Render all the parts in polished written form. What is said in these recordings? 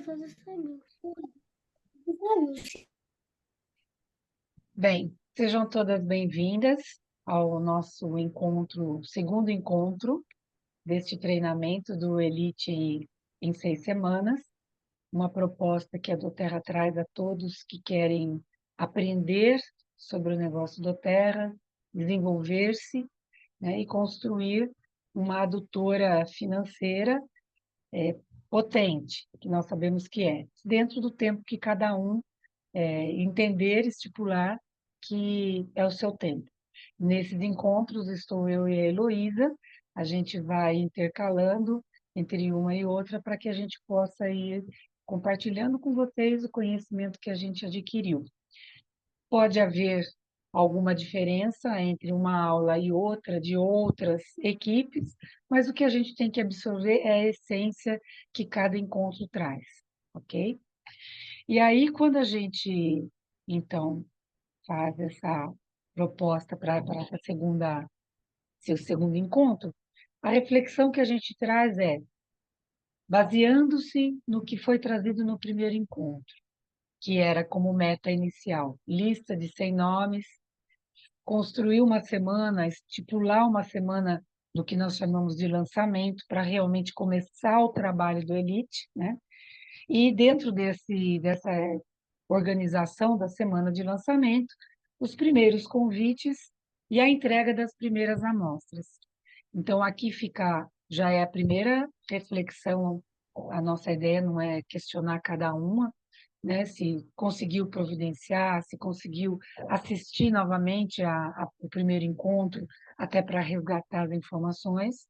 fazer sabe? Bem, sejam todas bem-vindas ao nosso encontro, segundo encontro deste treinamento do Elite em 6 semanas, uma proposta que a doTERRA traz a todos que querem aprender sobre o negócio doTERRA, desenvolver-se, né, e construir uma adutora financeira potente, que nós sabemos que é, dentro do tempo que cada um entender, estipular que é o seu tempo. Nesses encontros estou eu e a Heloísa, a gente vai intercalando entre uma e outra para que a gente possa ir compartilhando com vocês o conhecimento que a gente adquiriu. Pode haver alguma diferença entre uma aula e outra de outras equipes, mas o que a gente tem que absorver é a essência que cada encontro traz, ok? E aí, quando a gente, então, faz essa proposta para essa seu segundo encontro, a reflexão que a gente traz é, baseando-se no que foi trazido no primeiro encontro, que era como meta inicial, lista de 100 nomes, construir uma semana, estipular uma semana do que nós chamamos de lançamento, para realmente começar o trabalho do Elite, né? E dentro dessa organização da semana de lançamento, os primeiros convites e a entrega das primeiras amostras. Então, aqui fica, já é a primeira reflexão, a nossa ideia não é questionar cada uma, né, se conseguiu providenciar, se conseguiu assistir novamente o primeiro encontro, até para resgatar as informações,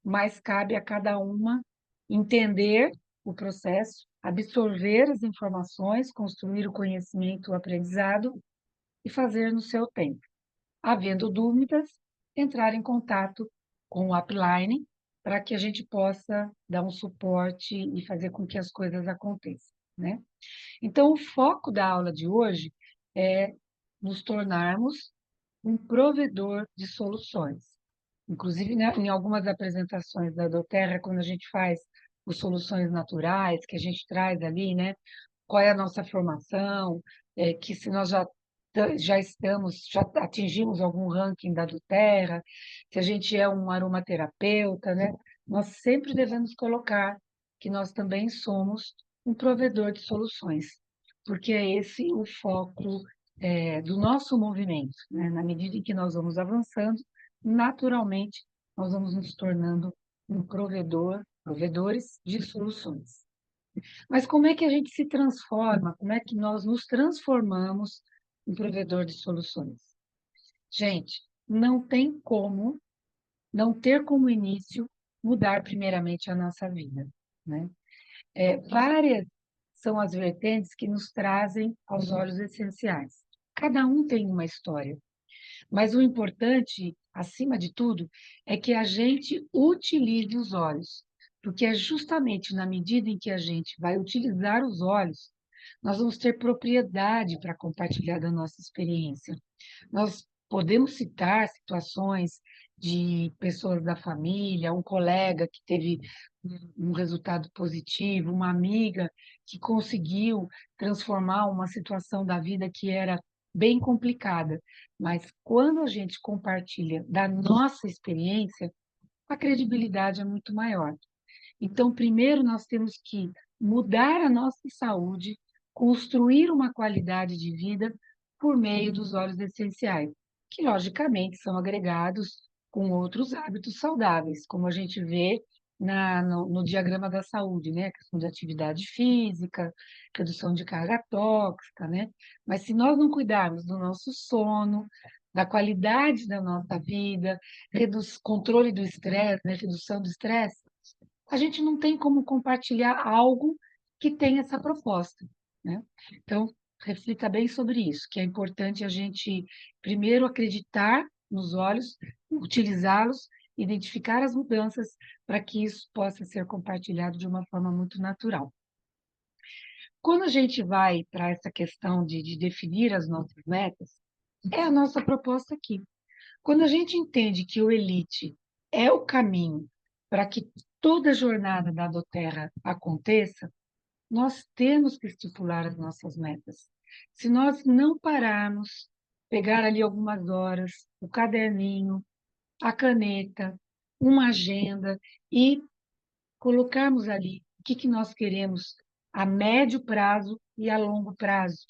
mas cabe a cada uma entender o processo, absorver as informações, construir o conhecimento, o aprendizado e fazer no seu tempo. Havendo dúvidas, entrar em contato com o upline para que a gente possa dar um suporte e fazer com que as coisas aconteçam, né? Então, o foco da aula de hoje é nos tornarmos um provedor de soluções. Inclusive, né, em algumas apresentações da doTERRA, quando a gente faz os soluções naturais, que a gente traz ali, né, qual é a nossa formação, que se nós já atingimos algum ranking da doTERRA, se a gente é um aromaterapeuta, né, nós sempre devemos colocar que nós também somos um provedor de soluções, porque é esse o foco do nosso movimento, né? Na medida em que nós vamos avançando, naturalmente, nós vamos nos tornando um provedores de soluções. Mas como é que a gente se transforma? Como é que nós nos transformamos em provedor de soluções? Gente, não tem como não ter como início mudar primeiramente a nossa vida, né? Várias são as vertentes que nos trazem aos óleos essenciais. Cada um tem uma história, mas o importante, acima de tudo, é que a gente utilize os óleos, porque é justamente na medida em que a gente vai utilizar os óleos, nós vamos ter propriedade para compartilhar da nossa experiência. Nós podemos citar situações de pessoas da família, um colega que teve um resultado positivo, uma amiga que conseguiu transformar uma situação da vida que era bem complicada. Mas quando a gente compartilha da nossa experiência, a credibilidade é muito maior. Então, primeiro nós temos que mudar a nossa saúde, construir uma qualidade de vida por meio dos óleos essenciais, que logicamente são agregados com outros hábitos saudáveis, como a gente vê no diagrama da saúde, né? A questão de atividade física, redução de carga tóxica, né? Mas se nós não cuidarmos do nosso sono, da qualidade da nossa vida, controle do estresse, né? Redução do estresse, a gente não tem como compartilhar algo que tem essa proposta, né? Então, reflita bem sobre isso, que é importante a gente primeiro acreditar nos olhos, utilizá-los, identificar as mudanças para que isso possa ser compartilhado de uma forma muito natural. Quando a gente vai para essa questão de definir as nossas metas, é a nossa proposta aqui. Quando a gente entende que o Elite é o caminho para que toda a jornada da doTERRA aconteça, Nós temos que estipular as nossas metas. Se nós não pararmos, pegar ali algumas horas, o caderninho, a caneta, uma agenda e colocarmos ali o que que nós queremos a médio prazo e a longo prazo.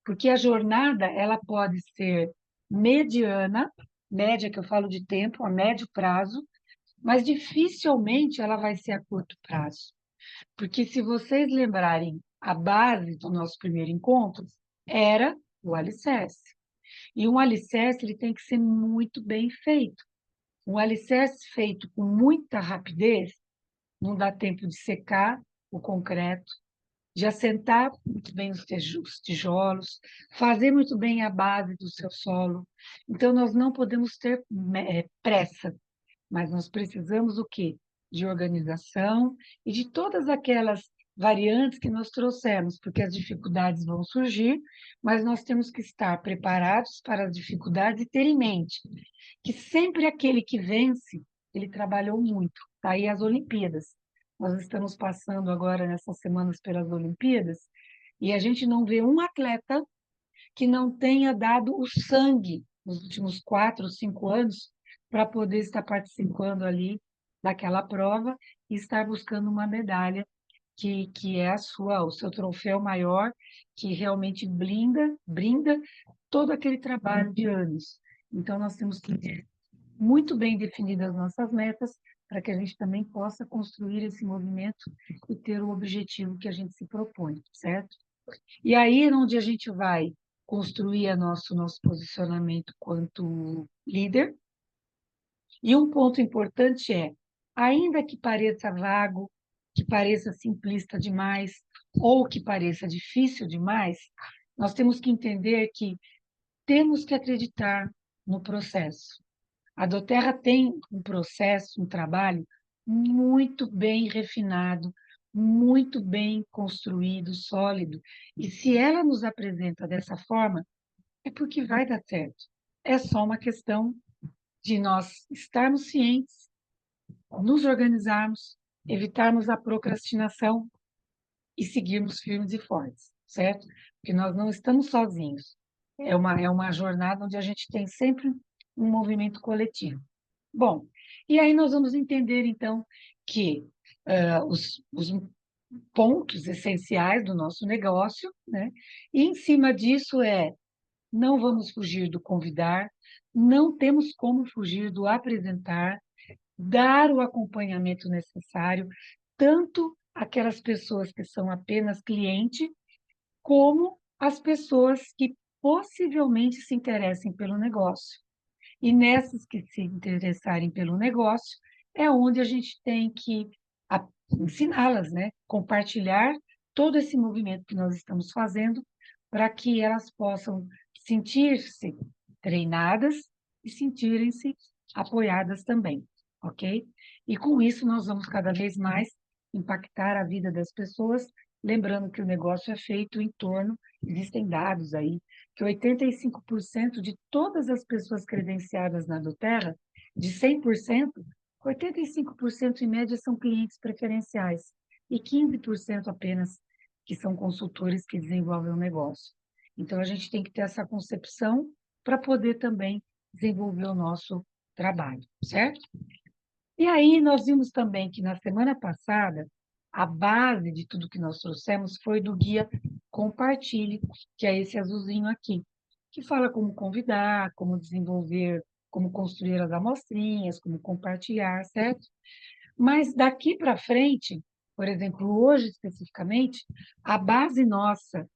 Porque a jornada, ela pode ser mediana, média que eu falo de tempo, a médio prazo, mas dificilmente ela vai ser a curto prazo. Porque se vocês lembrarem, a base do nosso primeiro encontro era o alicerce. E um alicerce ele tem que ser muito bem feito. Um alicerce feito com muita rapidez, não dá tempo de secar o concreto, de assentar muito bem os tijolos, fazer muito bem a base do seu solo. Então, nós não podemos ter pressa, mas nós precisamos o quê? De organização e de todas aquelas variantes que nós trouxemos, porque as dificuldades vão surgir, mas nós temos que estar preparados para as dificuldades e ter em mente que sempre aquele que vence, ele trabalhou muito. Tá aí as Olimpíadas. Nós estamos passando agora nessas semanas pelas Olimpíadas e a gente não vê um atleta que não tenha dado o sangue nos últimos 4, 5 anos para poder estar participando ali daquela prova e estar buscando uma medalha que é o seu troféu maior, que realmente brinda todo aquele trabalho de anos. Então, nós temos que ter muito bem definidas as nossas metas para que a gente também possa construir esse movimento e ter o objetivo que a gente se propõe, certo? E aí é onde a gente vai construir nosso posicionamento quanto líder. E um ponto importante é, ainda que pareça vago, que pareça simplista demais, ou que pareça difícil demais, nós temos que entender que temos que acreditar no processo. A doTERRA tem um processo, um trabalho muito bem refinado, muito bem construído, sólido. E se ela nos apresenta dessa forma, é porque vai dar certo. É só uma questão de nós estarmos cientes, nos organizarmos, evitarmos a procrastinação e seguirmos firmes e fortes, certo? Porque nós não estamos sozinhos. É uma jornada onde a gente tem sempre um movimento coletivo. Bom, e aí nós vamos entender, então, que os pontos essenciais do nosso negócio, né? E em cima disso não vamos fugir do convidar, não temos como fugir do apresentar, dar o acompanhamento necessário, tanto aquelas pessoas que são apenas cliente, como as pessoas que possivelmente se interessem pelo negócio. E nessas que se interessarem pelo negócio, é onde a gente tem que ensiná-las, né? Compartilhar todo esse movimento que nós estamos fazendo para que elas possam sentir-se treinadas e sentirem-se apoiadas também, ok? E com isso nós vamos cada vez mais impactar a vida das pessoas, lembrando que o negócio é feito em torno, existem dados aí, que 85% de todas as pessoas credenciadas na doTERRA, de 100%, 85% em média são clientes preferenciais e 15% apenas que são consultores que desenvolvem o negócio. Então, a gente tem que ter essa concepção para poder também desenvolver o nosso trabalho, certo? E aí nós vimos também que na semana passada, a base de tudo que nós trouxemos foi do guia Compartilhe, que é esse azulzinho aqui, que fala como convidar, como desenvolver, como construir as amostrinhas, como compartilhar, certo? Mas daqui para frente, por exemplo, hoje especificamente, a base nossa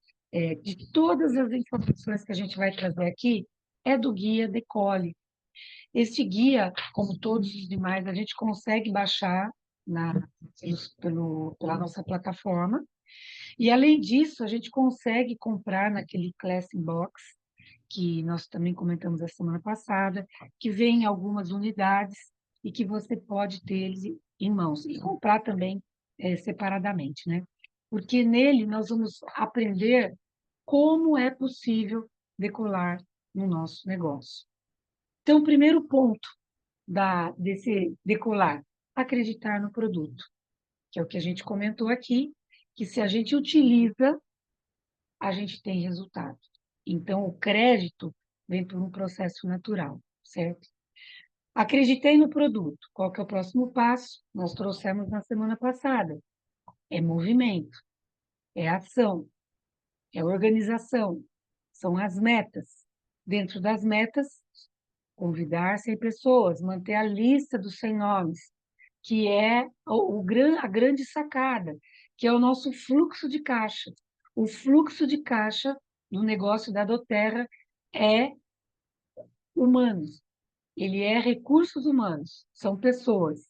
de todas as informações que a gente vai trazer aqui é do guia Decole. Este guia, como todos os demais, a gente consegue baixar pela nossa plataforma. E, além disso, a gente consegue comprar naquele Classing Box, que nós também comentamos a semana passada, que vem em algumas unidades e que você pode ter eles em mãos. E comprar também separadamente, né? Porque nele nós vamos aprender como é possível decolar no nosso negócio. Então, o primeiro ponto desse decolar, acreditar no produto, que é o que a gente comentou aqui, que se a gente utiliza, a gente tem resultado. Então, o crédito vem por um processo natural, certo? Acreditei no produto. Qual que é o próximo passo? Nós trouxemos na semana passada. É movimento, é ação, é organização, são as metas. Dentro das metas, convidar 100 pessoas, manter a lista dos 100 nomes, que é a grande sacada, que é o nosso fluxo de caixa. O fluxo de caixa do negócio da Doterra é humanos, ele é recursos humanos, são pessoas.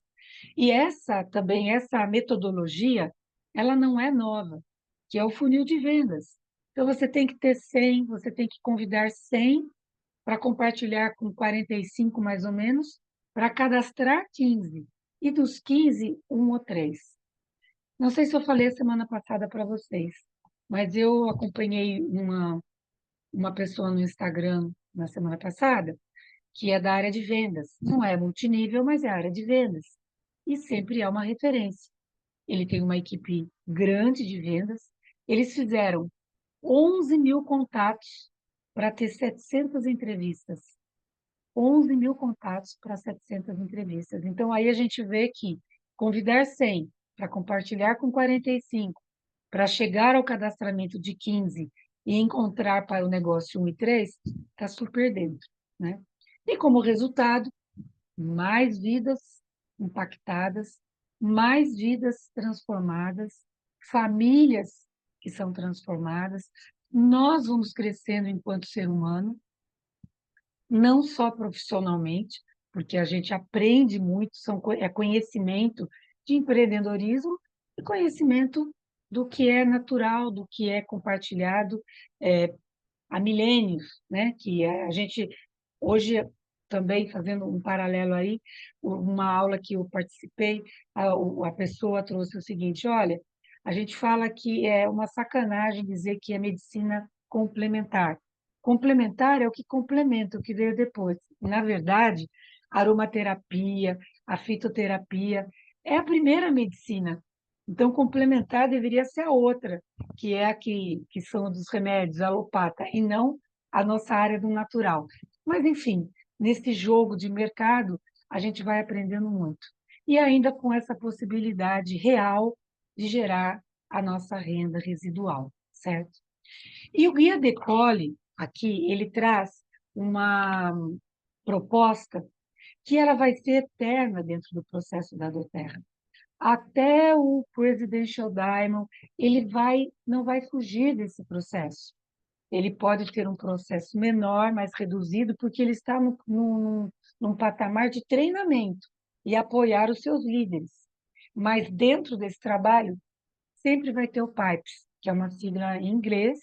E essa metodologia, ela não é nova, que é o funil de vendas. Então, você tem que ter 100, você tem que convidar 100 para compartilhar com 45 mais ou menos, para cadastrar 15. E dos 15, um ou três. Não sei se eu falei a semana passada para vocês, mas eu acompanhei uma pessoa no Instagram na semana passada, que é da área de vendas. Não é multinível, mas é área de vendas. E sempre é uma referência. Ele tem uma equipe grande de vendas. Eles fizeram 11 mil contatos para ter 700 entrevistas. 11 mil contatos para 700 entrevistas. Então, aí a gente vê que convidar 100 para compartilhar com 45, para chegar ao cadastramento de 15 e encontrar para o negócio 1 e 3, está super dentro, né? E como resultado, mais vidas impactadas, mais vidas transformadas, famílias que são transformadas. Nós vamos crescendo enquanto ser humano, não só profissionalmente, porque a gente aprende muito, é conhecimento de empreendedorismo e conhecimento do que é natural, do que é compartilhado há milênios, né? A gente, hoje, também fazendo um paralelo aí, uma aula que eu participei, a pessoa trouxe o seguinte: olha, a gente fala que é uma sacanagem dizer que é medicina complementar. Complementar é o que complementa, o que veio depois. Na verdade, a aromaterapia, a fitoterapia é a primeira medicina. Então, complementar deveria ser a outra, que é a que são dos remédios, a alopata, e não a nossa área do natural. Mas, enfim, nesse jogo de mercado, a gente vai aprendendo muito. E ainda com essa possibilidade real de gerar a nossa renda residual, certo? E o Guia Decole, aqui, ele traz uma proposta que ela vai ser eterna dentro do processo da Doterra. Até o Presidential Diamond, não vai fugir desse processo. Ele pode ter um processo menor, mais reduzido, porque ele está num patamar de treinamento e apoiar os seus líderes. Mas dentro desse trabalho, sempre vai ter o PIPES, que é uma sigla em inglês,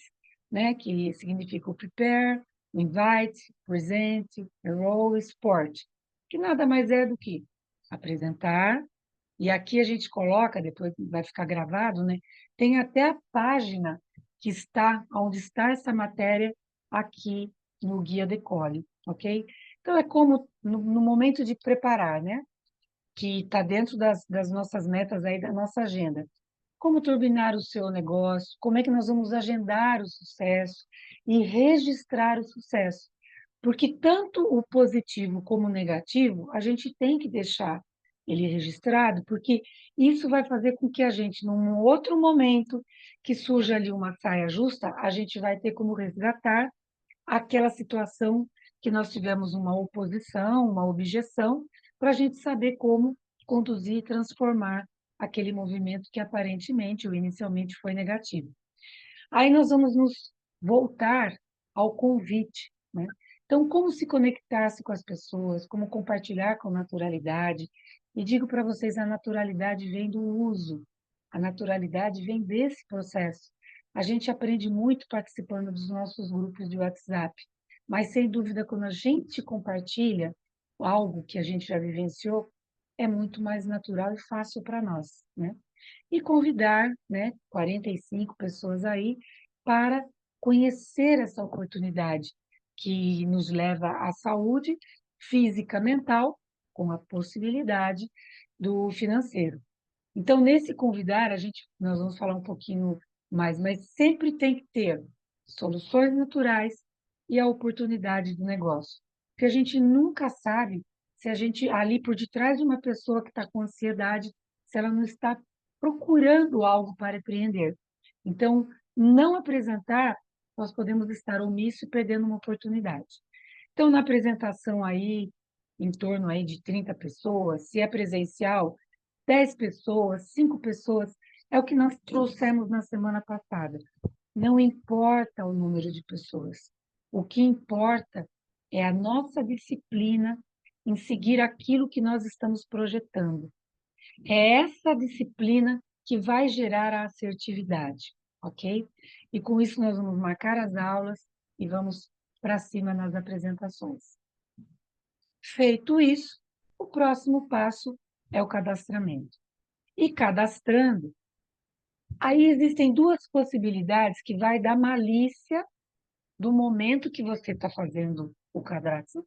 né, que significa o Prepare, o Invite, Present, Enroll, Support, que nada mais é do que apresentar, e aqui a gente coloca, depois vai ficar gravado, né? Tem até a página que está, onde está essa matéria aqui no Guia Decole, ok? Então, é como no momento de preparar, né? Que está dentro das nossas metas aí, da nossa agenda. Como turbinar o seu negócio, como é que nós vamos agendar o sucesso e registrar o sucesso. Porque tanto o positivo como o negativo, a gente tem que deixar ele registrado, porque isso vai fazer com que a gente, num outro momento que surja ali uma saia justa, a gente vai ter como resgatar aquela situação que nós tivemos uma oposição, uma objeção, para a gente saber como conduzir e transformar aquele movimento que aparentemente ou inicialmente foi negativo. Aí nós vamos nos voltar ao convite, né? Então, como se conectar-se com as pessoas, como compartilhar com naturalidade. E digo para vocês, a naturalidade vem do uso, a naturalidade vem desse processo. A gente aprende muito participando dos nossos grupos de WhatsApp, mas sem dúvida, quando a gente compartilha algo que a gente já vivenciou, é muito mais natural e fácil para nós, né? E convidar, né, 45 pessoas aí para conhecer essa oportunidade que nos leva à saúde física, mental, com a possibilidade do financeiro. Então, nesse convidar, nós vamos falar um pouquinho mais, mas sempre tem que ter soluções naturais e a oportunidade do negócio. Porque a gente nunca sabe se a gente, ali por detrás de uma pessoa que está com ansiedade, se ela não está procurando algo para empreender. Então, não apresentar, nós podemos estar omisso e perdendo uma oportunidade. Então, na apresentação aí, em torno aí de 30 pessoas, se é presencial, 10 pessoas, 5 pessoas, é o que nós trouxemos na semana passada. Não importa o número de pessoas. O que importa é a nossa disciplina em seguir aquilo que nós estamos projetando. É essa disciplina que vai gerar a assertividade, ok? E com isso nós vamos marcar as aulas e vamos para cima nas apresentações. Feito isso, o próximo passo é o cadastramento. E cadastrando, aí existem duas possibilidades que vai da malícia do momento que você está fazendo o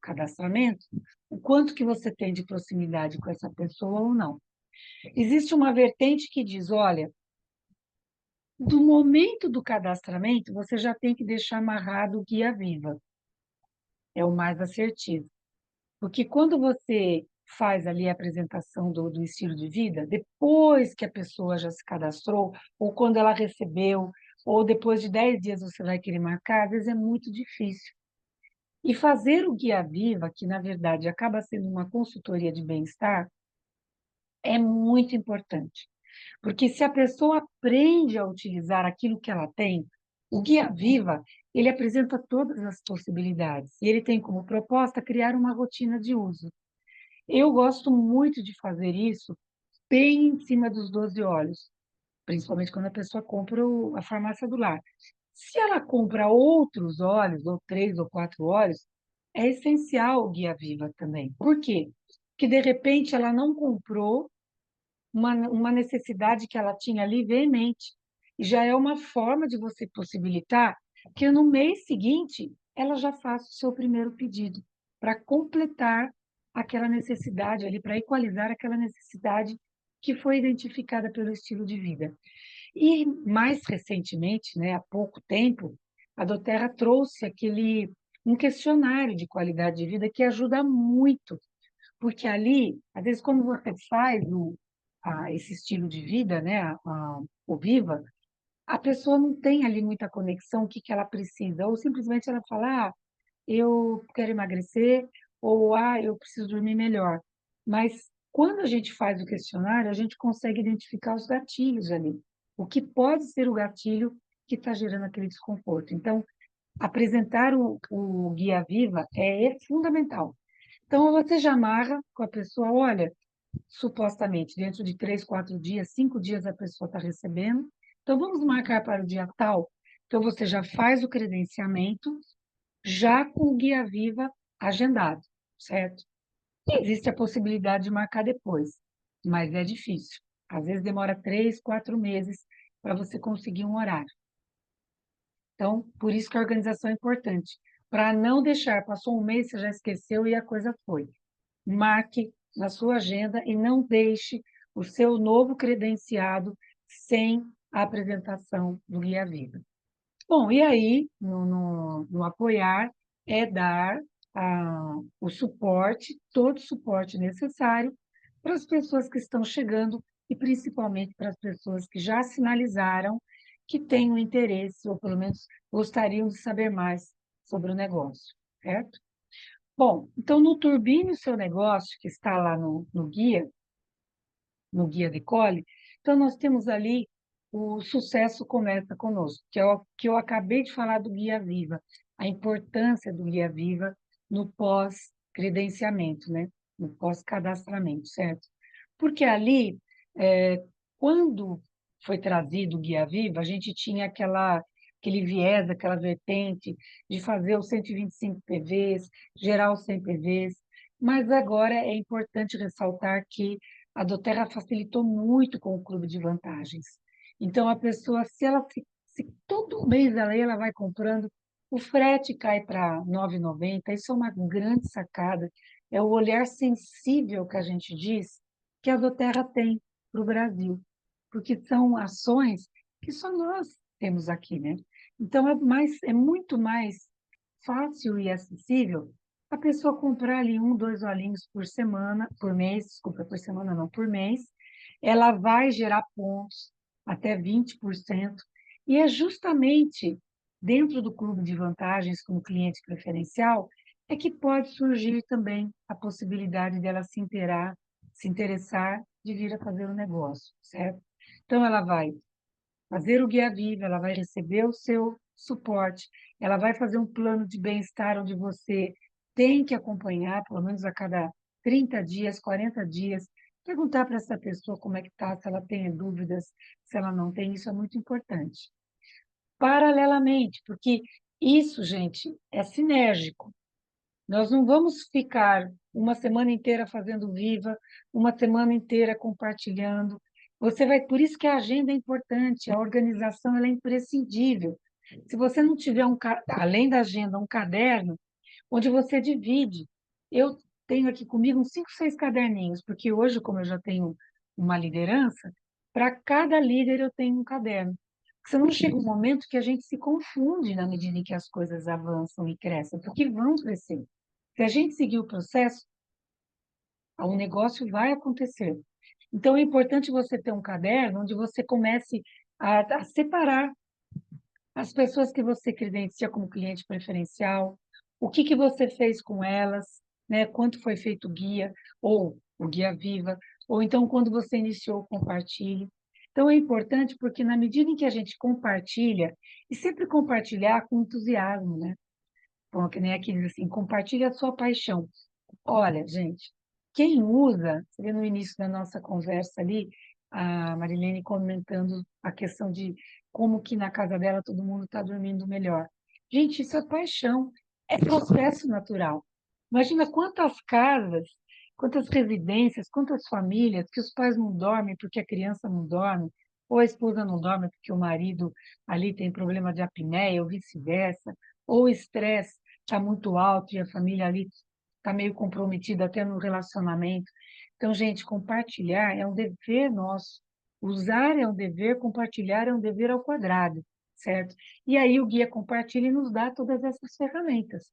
cadastramento, o quanto que você tem de proximidade com essa pessoa ou não. Existe uma vertente que diz, olha, do momento do cadastramento, você já tem que deixar amarrado o guia viva. É o mais assertivo. Porque quando você faz ali a apresentação do estilo de vida, depois que a pessoa já se cadastrou, ou quando ela recebeu, ou depois de 10 dias você vai querer marcar, às vezes é muito difícil. E fazer o Guia Viva, que na verdade acaba sendo uma consultoria de bem-estar, é muito importante. Porque se a pessoa aprende a utilizar aquilo que ela tem, o Guia Viva, ele apresenta todas as possibilidades. E ele tem como proposta criar uma rotina de uso. Eu gosto muito de fazer isso bem em cima dos 12 olhos, principalmente quando a pessoa compra a farmácia do lar. Se ela compra outros óleos, ou 3 ou 4 óleos, é essencial o Guia Viva também. Por quê? Porque, de repente, ela não comprou uma necessidade que ela tinha ali veemente. E já é uma forma de você possibilitar que no mês seguinte ela já faça o seu primeiro pedido, para completar aquela necessidade ali, para equalizar aquela necessidade que foi identificada pelo estilo de vida. E mais recentemente, né, há pouco tempo, a doTERRA trouxe um questionário de qualidade de vida que ajuda muito, porque ali, às vezes, quando você faz esse estilo de vida, né, o Viva, a pessoa não tem ali muita conexão, o que que ela precisa, ou simplesmente ela fala, eu quero emagrecer, ou eu preciso dormir melhor. Mas quando a gente faz o questionário, a gente consegue identificar os gatilhos ali, o que pode ser o gatilho que está gerando aquele desconforto. Então, apresentar o Guia Viva é fundamental. Então, você já amarra com a pessoa, olha, supostamente, dentro de 3, 4 dias, 5 dias a pessoa está recebendo. Então, vamos marcar para o dia tal. Então, você já faz o credenciamento, já com o Guia Viva agendado, certo? E existe a possibilidade de marcar depois, mas é difícil. Às vezes demora 3, 4 meses para você conseguir um horário. Então, por isso que a organização é importante, para não deixar, passou um mês, você já esqueceu e a coisa foi. Marque na sua agenda e não deixe o seu novo credenciado sem a apresentação do Guia Vida. Bom, e aí, no apoiar, é dar o suporte, todo o suporte necessário para as pessoas que estão chegando e principalmente para as pessoas que já sinalizaram que têm um interesse, ou pelo menos gostariam de saber mais sobre o negócio, certo? Bom, então no Turbine o seu negócio, que está lá no guia Decole, então nós temos ali o sucesso começa conosco, que é o que eu acabei de falar do Guia Viva, a importância do Guia Viva no pós-credenciamento, né? No pós-cadastramento, certo? Porque ali, quando foi trazido o Guia Viva, a gente tinha aquele viés, aquela vertente de fazer os 125 PVs, gerar os 100 PVs, mas agora é importante ressaltar que a doTERRA facilitou muito com o clube de vantagens. Então, a pessoa, se todo mês ela vai comprando, o frete cai para R$ 9,90, isso é uma grande sacada, é o olhar sensível que a gente diz que a doTERRA tem, para o Brasil, porque são ações que só nós temos aqui, né? Então, é muito mais fácil e acessível a pessoa comprar ali um, dois olhinhos por semana, por mês, desculpa, por semana não, por mês, ela vai gerar pontos, até 20%, e é justamente dentro do clube de vantagens como cliente preferencial, é que pode surgir também a possibilidade dela se interessar de vir a fazer o negócio, certo? Então, ela vai fazer o Guia Viva, ela vai receber o seu suporte, ela vai fazer um plano de bem-estar onde você tem que acompanhar, pelo menos a cada 30 dias, 40 dias, perguntar para essa pessoa como é que está, se ela tem dúvidas, se ela não tem, isso é muito importante. Paralelamente, porque isso, gente, é sinérgico. Nós não vamos ficar uma semana inteira fazendo viva, uma semana inteira compartilhando. Você vai, por isso que a agenda é importante, a organização ela é imprescindível. Se você não tiver além da agenda, um caderno onde você divide. Eu tenho aqui comigo uns 5, 6 caderninhos, porque hoje, como eu já tenho uma liderança, para cada líder eu tenho um caderno. Porque senão chega um momento que a gente se confunde na medida em que as coisas avançam e crescem, porque vão crescer. Se a gente seguir o processo, o negócio vai acontecer. Então, é importante você ter um caderno onde você comece a separar as pessoas que você credencia como cliente preferencial, o que você fez com elas, né? Quanto foi feito o guia, ou o guia viva, ou então quando você iniciou o compartilhe. Então, é importante porque na medida em que a gente compartilha, e sempre compartilhar com entusiasmo, né? Bom, que nem aqui diz assim, compartilhe a sua paixão. Olha, gente, quem usa, você vê no início da nossa conversa ali, a Marilene comentando a questão de como que na casa dela todo mundo está dormindo melhor. Gente, isso é paixão, é processo natural. Imagina quantas casas, quantas residências, quantas famílias que os pais não dormem porque a criança não dorme, ou a esposa não dorme porque o marido ali tem problema de apneia, ou vice-versa, ou o estresse está muito alto e a família ali está meio comprometida até no relacionamento. Então, gente, compartilhar é um dever nosso. Usar é um dever, compartilhar é um dever ao quadrado, certo? E aí o guia compartilha e nos dá todas essas ferramentas.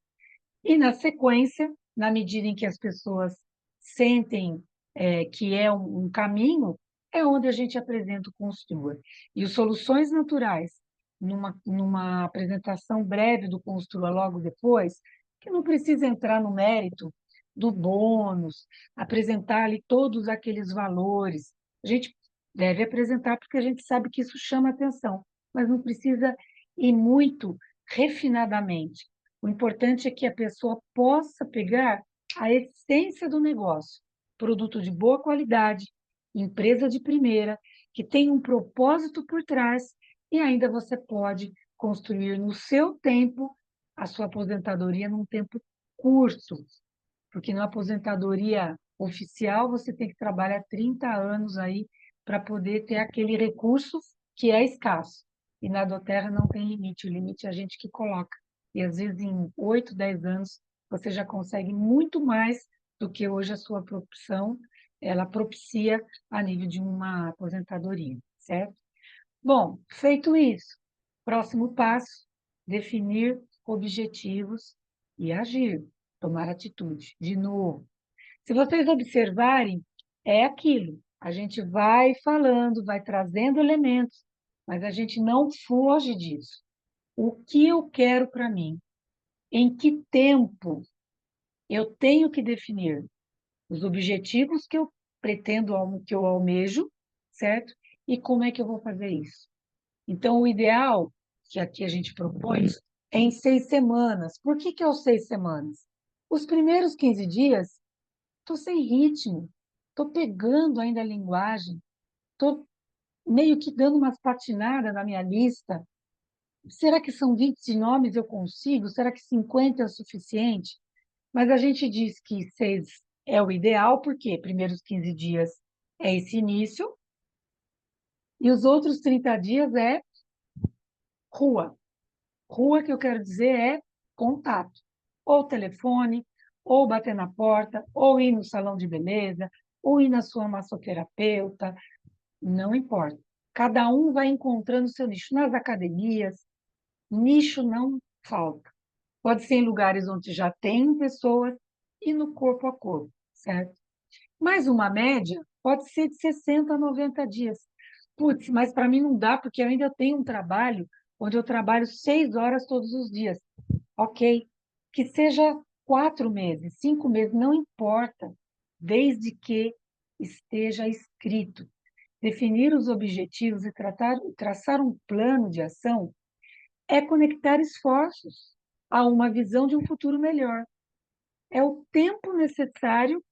E na sequência, na medida em que as pessoas sentem que é um caminho, é onde a gente apresenta o Construa. E os Soluções Naturais, numa apresentação breve do Construa logo depois, que não precisa entrar no mérito do bônus, apresentar ali todos aqueles valores. A gente deve apresentar porque a gente sabe que isso chama atenção, mas não precisa ir muito refinadamente. O importante é que a pessoa possa pegar a essência do negócio, produto de boa qualidade, empresa de primeira, que tem um propósito por trás e ainda você pode construir no seu tempo a sua aposentadoria num tempo curto, porque na aposentadoria oficial você tem que trabalhar 30 anos aí para poder ter aquele recurso que é escasso. E na Doterra não tem limite, o limite é a gente que coloca. E às vezes em 8, 10 anos você já consegue muito mais do que hoje a sua profissão ela propicia a nível de uma aposentadoria, certo? Bom, feito isso, próximo passo, definir objetivos e agir, tomar atitude. De novo, se vocês observarem, é aquilo. A gente vai falando, vai trazendo elementos, mas a gente não foge disso. O que eu quero para mim? Em que tempo eu tenho que definir os objetivos que eu pretendo, que eu almejo, certo? E como é que eu vou fazer isso? Então, o ideal que aqui a gente propõe é em 6 semanas. Por que que é os 6 semanas? Os primeiros 15 dias, estou sem ritmo, estou pegando ainda a linguagem, estou meio que dando umas patinadas na minha lista. Será que são 20 nomes eu consigo? Será que 50 é o suficiente? Mas a gente diz que 6 é o ideal, porque primeiros 15 dias é esse início, e os outros 30 dias é rua. Rua, que eu quero dizer, é contato. Ou telefone, ou bater na porta, ou ir no salão de beleza, ou ir na sua massoterapeuta, Não importa. Cada um vai encontrando o seu nicho. Nas academias, nicho não falta. Pode ser em lugares onde já tem pessoas e no corpo a corpo, certo? Mas uma média pode ser de 60 a 90 dias. Putz, mas para mim não dá, porque eu ainda tenho um trabalho onde eu trabalho 6 horas todos os dias. Ok, que seja 4 meses, 5 meses, não importa, desde que esteja escrito. Definir os objetivos e traçar um plano de ação é conectar esforços a uma visão de um futuro melhor. É o tempo necessário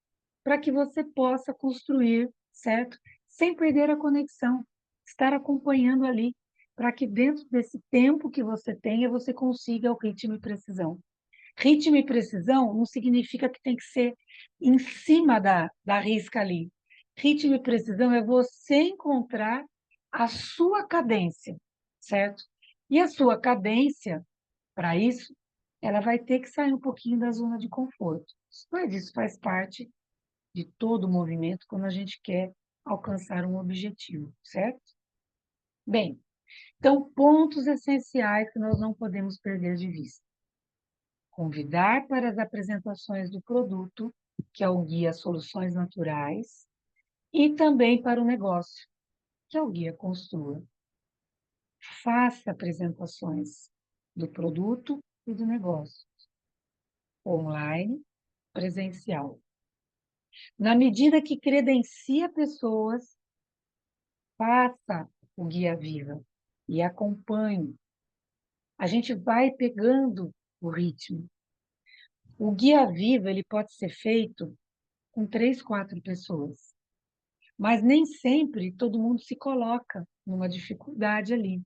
para que você possa construir, certo? Sem perder a conexão, estar acompanhando ali, para que dentro desse tempo que você tenha, você consiga o ritmo e precisão. Ritmo e precisão não significa que tem que ser em cima da risca ali. Ritmo e precisão é você encontrar a sua cadência, certo? E a sua cadência, para isso, ela vai ter que sair um pouquinho da zona de conforto. Mas isso faz parte de todo o movimento quando a gente quer alcançar um objetivo, certo? Bem, então, pontos essenciais que nós não podemos perder de vista. Convidar para as apresentações do produto, que é o guia Soluções Naturais, e também para o negócio, que é o guia Construa. Faça apresentações do produto e do negócio, online, presencial. Na medida que credencia pessoas, faça o guia viva e acompanhe. A gente vai pegando o ritmo. O guia viva ele pode ser feito com 3, 4 pessoas. Mas nem sempre todo mundo se coloca numa dificuldade ali.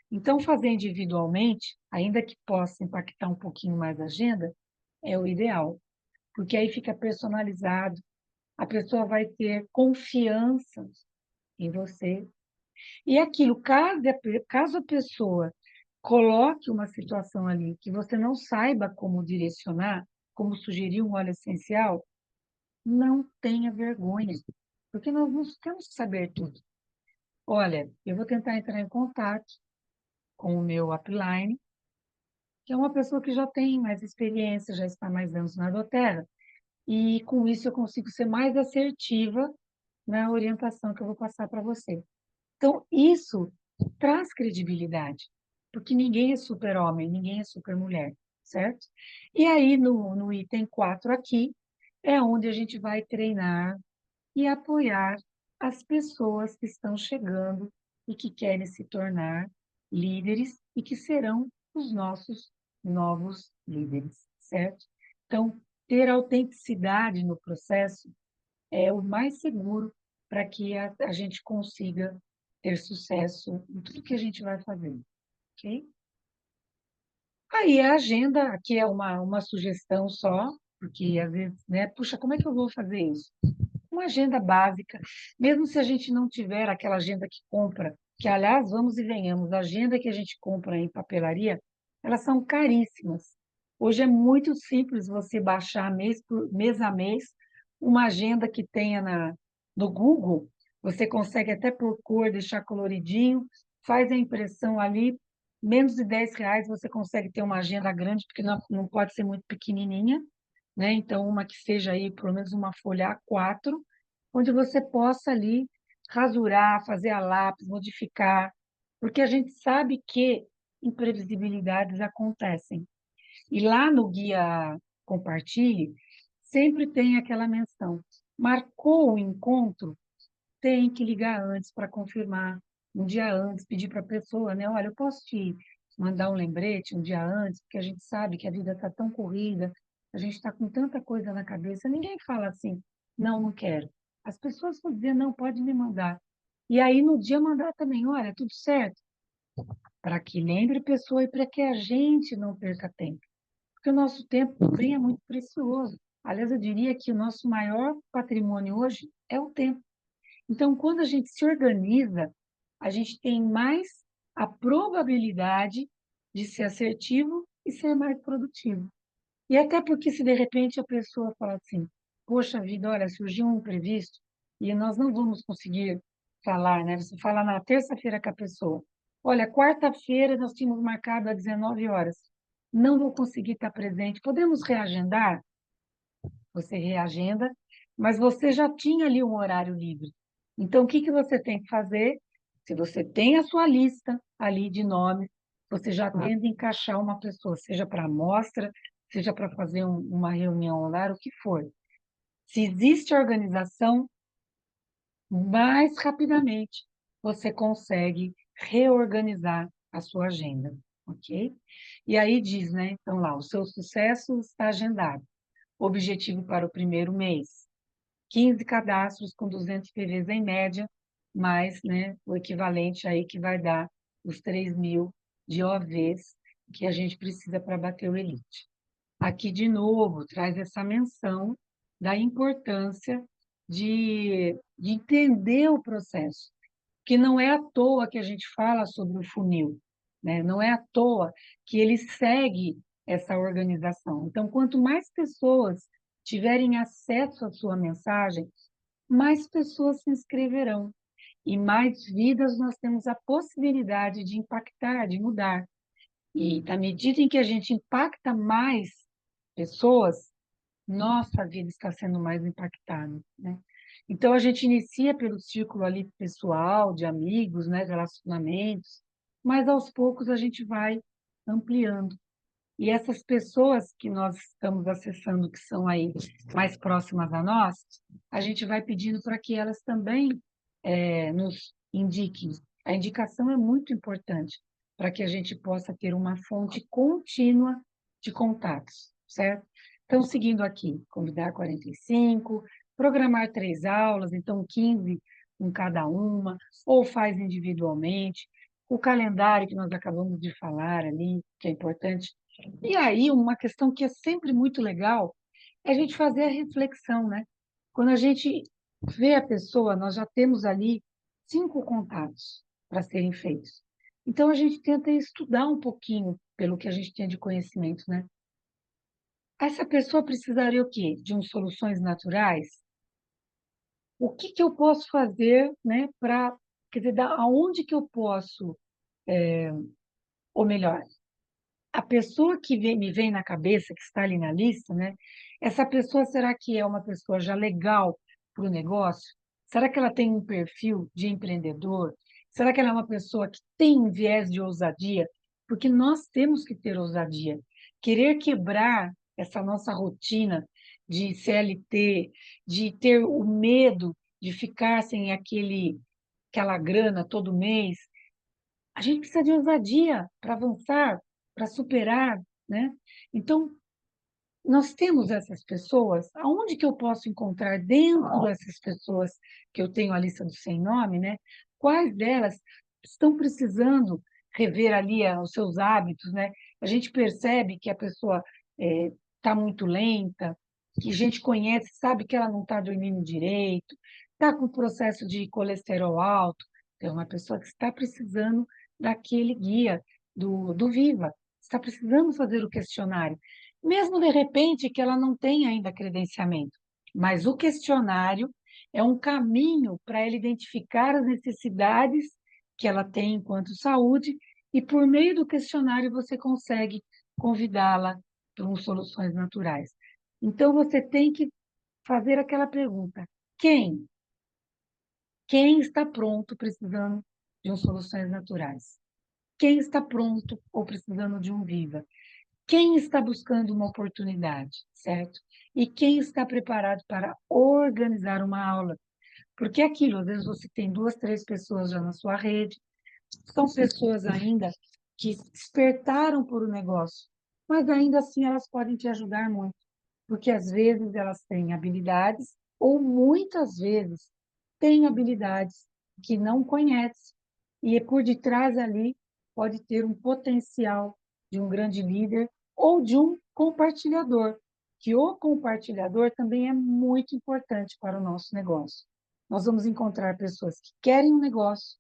Então, fazer individualmente, ainda que possa impactar um pouquinho mais a agenda, é o ideal, porque aí fica personalizado, a pessoa vai ter confiança em você. E aquilo, caso a pessoa coloque uma situação ali que você não saiba como direcionar, como sugerir um óleo essencial, não tenha vergonha, porque nós não temos que saber tudo. Olha, eu vou tentar entrar em contato com o meu upline, que é uma pessoa que já tem mais experiência, já está mais anos na doTERRA, e com isso eu consigo ser mais assertiva na orientação que eu vou passar para você. Então, isso traz credibilidade, porque ninguém é super-homem, ninguém é super-mulher, certo? E aí, no item 4 aqui, é onde a gente vai treinar e apoiar as pessoas que estão chegando e que querem se tornar líderes e que serão os nossos novos líderes, certo? Então, ter autenticidade no processo é o mais seguro para que a gente consiga ter sucesso em tudo que a gente vai fazer, ok? Aí a agenda, aqui é uma sugestão só, porque às vezes, né, puxa, como é que eu vou fazer isso? Uma agenda básica, mesmo se a gente não tiver aquela agenda que compra, que aliás, vamos e venhamos, a agenda que a gente compra em papelaria, elas são caríssimas. Hoje é muito simples você baixar mês a mês uma agenda que tenha no Google, você consegue até por cor deixar coloridinho, faz a impressão ali, menos de R$ 10 você consegue ter uma agenda grande, porque não pode ser muito pequenininha, né? Então, uma que seja aí, pelo menos uma folha A4, onde você possa ali rasurar, fazer a lápis, modificar, porque a gente sabe que imprevisibilidades acontecem. E lá no guia Compartilhe, sempre tem aquela menção. Marcou o encontro, tem que ligar antes para confirmar, um dia antes, pedir para a pessoa, né? Olha, eu posso te mandar um lembrete um dia antes, porque a gente sabe que a vida está tão corrida, a gente está com tanta coisa na cabeça. Ninguém fala assim, não, não quero. As pessoas vão dizer, não, pode me mandar. E aí, no dia, mandar também, olha, tudo certo, para que lembre a pessoa e para que a gente não perca tempo. Porque o nosso tempo também é muito precioso. Aliás, eu diria que o nosso maior patrimônio hoje é o tempo. Então, quando a gente se organiza, a gente tem mais a probabilidade de ser assertivo e ser mais produtivo. E até porque, se de repente a pessoa fala assim: poxa vida, olha, surgiu um imprevisto e nós não vamos conseguir falar, né? Você fala na terça-feira com a pessoa. Olha, quarta-feira nós tínhamos marcado às 19 horas. Não vou conseguir estar presente. Podemos reagendar? Você reagenda, mas você já tinha ali um horário livre. Então, o que que você tem que fazer? Se você tem a sua lista ali de nomes, você já tenta encaixar uma pessoa, seja para amostra, seja para fazer uma reunião online, o que for. Se existe organização, mais rapidamente você consegue reorganizar a sua agenda, ok? E aí diz, né? Então lá, o seu sucesso está agendado. Objetivo para o primeiro mês: 15 cadastros com 200 PVs em média, mais, né, o equivalente aí que vai dar os 3.000 de OVs que a gente precisa para bater o Elite. Aqui, de novo, traz essa menção da importância de entender o processo, que não é à toa que a gente fala sobre o funil, né? Não é à toa que ele segue essa organização. Então, quanto mais pessoas tiverem acesso à sua mensagem, mais pessoas se inscreverão e mais vidas nós temos a possibilidade de impactar, de mudar. E à medida em que a gente impacta mais pessoas, nossa vida está sendo mais impactada, né? Então, a gente inicia pelo círculo ali pessoal, de amigos, né, relacionamentos, mas aos poucos a gente vai ampliando. E essas pessoas que nós estamos acessando, que são aí mais próximas a nós, a gente vai pedindo para que elas também nos indiquem. A indicação é muito importante para que a gente possa ter uma fonte contínua de contatos, certo? Então, seguindo aqui, convidar 45, programar 3 aulas, então 15 com cada uma, ou faz individualmente, o calendário que nós acabamos de falar ali, que é importante. E aí, uma questão que é sempre muito legal é a gente fazer a reflexão, né? Quando a gente vê a pessoa, nós já temos ali 5 contatos para serem feitos. Então, a gente tenta estudar um pouquinho pelo que a gente tem de conhecimento, né? Essa pessoa precisaria o quê? De uns soluções naturais? O que que eu posso fazer, né, para, quer dizer, aonde que eu posso, ou melhor, a pessoa que me vem na cabeça, que está ali na lista, né? Essa pessoa, será que é uma pessoa já legal para o negócio? Será que ela tem um perfil de empreendedor? Será que ela é uma pessoa que tem um viés de ousadia? Porque nós temos que ter ousadia. Querer quebrar essa nossa rotina de CLT, de ter o medo de ficar sem aquela grana todo mês, a gente precisa de ousadia para avançar, para superar, né? Então, nós temos essas pessoas, aonde que eu posso encontrar dentro dessas pessoas que eu tenho a lista do sem nome, né? Quais delas estão precisando rever ali os seus hábitos, né? A gente percebe que a pessoa está muito lenta, que a gente conhece, sabe que ela não está dormindo direito, está com processo de colesterol alto, é uma pessoa que está precisando daquele guia do Viva, está precisando fazer o questionário mesmo de repente que ela não tenha ainda credenciamento. Mas o questionário é um caminho para ela identificar as necessidades que ela tem enquanto saúde, e por meio do questionário você consegue convidá-la para soluções naturais. Então você tem que fazer aquela pergunta: quem? Quem está pronto precisando de soluções naturais? Quem está pronto ou precisando de um Viva? Quem está buscando uma oportunidade, certo? E quem está preparado para organizar uma aula? Porque é aquilo, às vezes você tem 2, 3 pessoas já na sua rede, são pessoas ainda que despertaram por o negócio, mas ainda assim elas podem te ajudar muito, porque às vezes elas têm habilidades, ou muitas vezes têm habilidades que não conhece, e por detrás ali pode ter um potencial de um grande líder ou de um compartilhador, que o compartilhador também é muito importante para o nosso negócio. Nós vamos encontrar pessoas que querem um negócio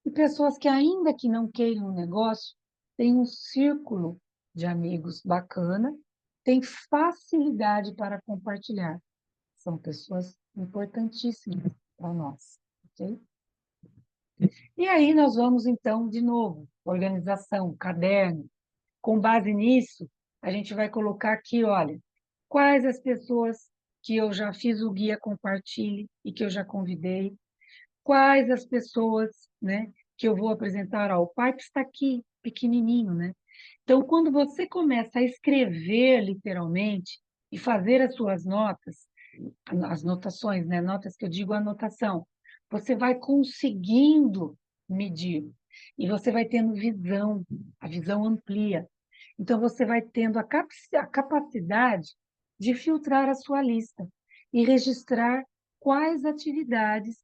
e pessoas que, ainda que não queiram um negócio, têm um círculo de amigos bacana, têm facilidade para compartilhar. São pessoas importantíssimas para nós, ok? E aí nós vamos, então, de novo, organização, caderno. Com base nisso, a gente vai colocar aqui, olha, quais as pessoas que eu já fiz o guia compartilhe e que eu já convidei, quais as pessoas, né, que eu vou apresentar. Ó, o pipe está aqui, pequenininho, né? Então, quando você começa a escrever literalmente e fazer as suas notas, as notações, né? Notas que eu digo anotação, você vai conseguindo medir e você vai tendo visão, a visão amplia. Então, você vai tendo a capacidade de filtrar a sua lista e registrar quais atividades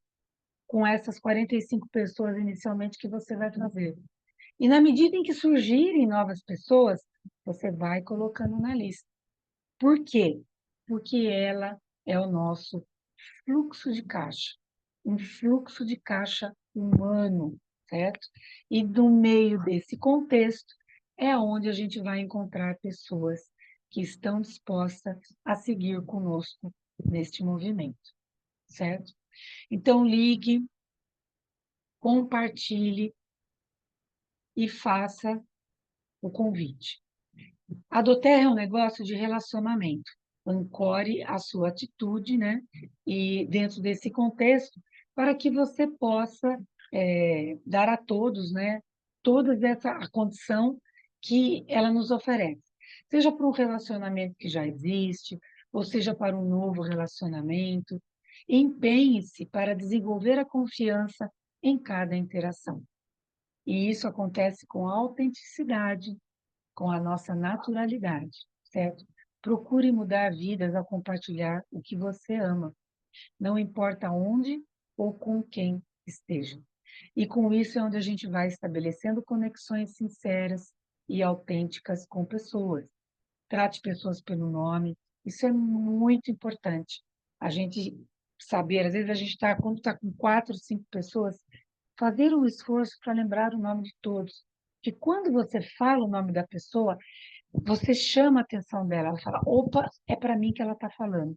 com essas 45 pessoas inicialmente que você vai fazer. E na medida em que surgirem novas pessoas, você vai colocando na lista. Por quê? Porque ela é o nosso fluxo de caixa, um fluxo de caixa humano, certo? E no meio desse contexto é onde a gente vai encontrar pessoas que estão dispostas a seguir conosco neste movimento, certo? Então, ligue, compartilhe e faça o convite. A doTERRA é um negócio de relacionamento. Ancore a sua atitude, né? E dentro desse contexto, para que você possa dar a todos, né? Toda essa a condição que ela nos oferece. Seja para um relacionamento que já existe, ou seja para um novo relacionamento. Empenhe-se para desenvolver a confiança em cada interação. E isso acontece com autenticidade, com a nossa naturalidade, certo? Procure mudar vidas ao compartilhar o que você ama, não importa onde ou com quem esteja. E com isso é onde a gente vai estabelecendo conexões sinceras e autênticas com pessoas. Trate pessoas pelo nome, isso é muito importante. A gente saber, às vezes a gente está, quando está com 4, 5 pessoas, fazer um esforço para lembrar o nome de todos. Que quando você fala o nome da pessoa, você chama a atenção dela, ela fala, opa, é para mim que ela está falando.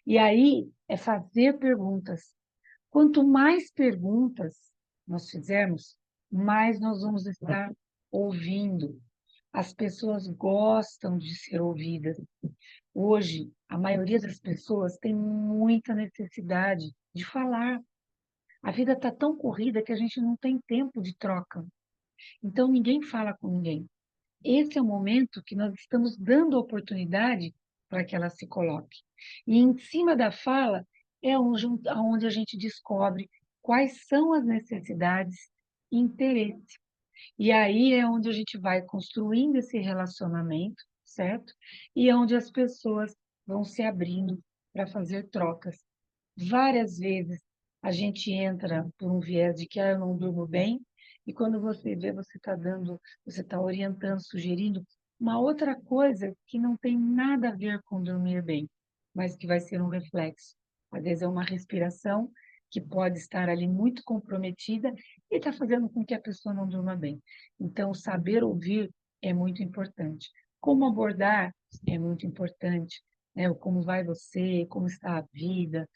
E aí é fazer perguntas. Quanto mais perguntas nós fizermos, mais nós vamos estar ouvindo. As pessoas gostam de ser ouvidas. Hoje, a maioria das pessoas tem muita necessidade de falar. A vida está tão corrida que a gente não tem tempo de troca. Então, ninguém fala com ninguém. Esse é o momento que nós estamos dando oportunidade para que ela se coloque. E em cima da fala é onde a gente descobre quais são as necessidades e interesse. E aí é onde a gente vai construindo esse relacionamento, certo? E é onde as pessoas vão se abrindo para fazer trocas. Várias vezes a gente entra por um viés de que eu não durmo bem, e quando você vê, você está dando, você está orientando, sugerindo uma outra coisa que não tem nada a ver com dormir bem, mas que vai ser um reflexo. Às vezes é uma respiração que pode estar ali muito comprometida e está fazendo com que a pessoa não durma bem. Então, saber ouvir é muito importante. Como abordar é muito importante, né? O como vai você, como está a vida,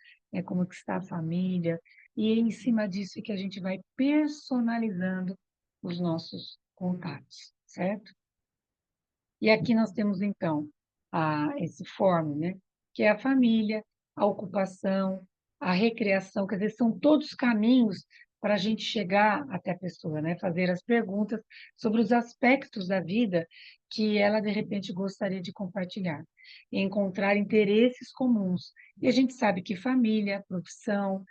como que está a família, e é em cima disso é que a gente vai personalizando os nossos contatos, certo? E aqui nós temos, então, esse form, né? Que é a família, a ocupação, a recreação, quer dizer, são todos caminhos para a gente chegar até a pessoa, né? Fazer as perguntas sobre os aspectos da vida que ela, de repente, gostaria de compartilhar. E encontrar interesses comuns. E a gente sabe que família, profissão,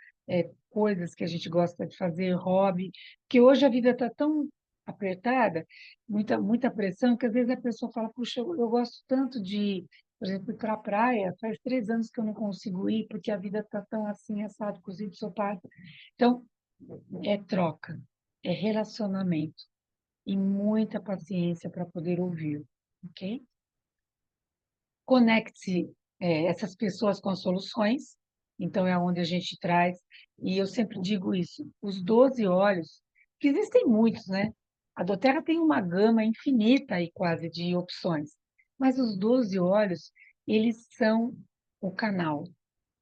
coisas que a gente gosta de fazer, hobby, que hoje a vida está tão apertada, muita pressão, que às vezes a pessoa fala, puxa, eu gosto tanto de, por exemplo, ir para a praia, faz 3 anos que eu não consigo ir, porque a vida está tão assim, assado, cozido, sopado. Então, é troca, é relacionamento e muita paciência para poder ouvir, ok? Conecte essas pessoas com as soluções, então é onde a gente traz, e eu sempre digo isso, os 12 olhos, que existem muitos, né? A doTERRA tem uma gama infinita aí quase de opções, mas os 12 olhos, eles são o canal,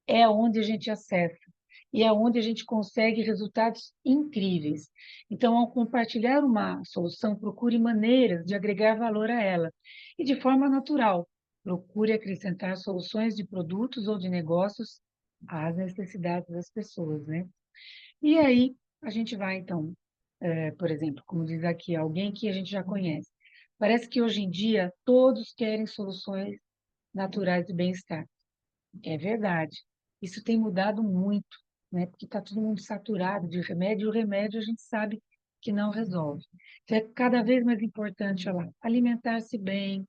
é onde a gente acessa. e é onde a gente consegue resultados incríveis. Então, ao compartilhar uma solução, procure maneiras de agregar valor a ela e de forma natural. Procure acrescentar soluções de produtos ou de negócios às necessidades das pessoas, né? E aí, a gente vai, então, por exemplo, como diz aqui, alguém que a gente já conhece. Parece que hoje em dia todos querem soluções naturais de bem-estar. É verdade. Isso tem mudado muito, né? Porque está todo mundo saturado de remédio, e o remédio a gente sabe que não resolve. Então, é cada vez mais importante, olha lá, alimentar-se bem,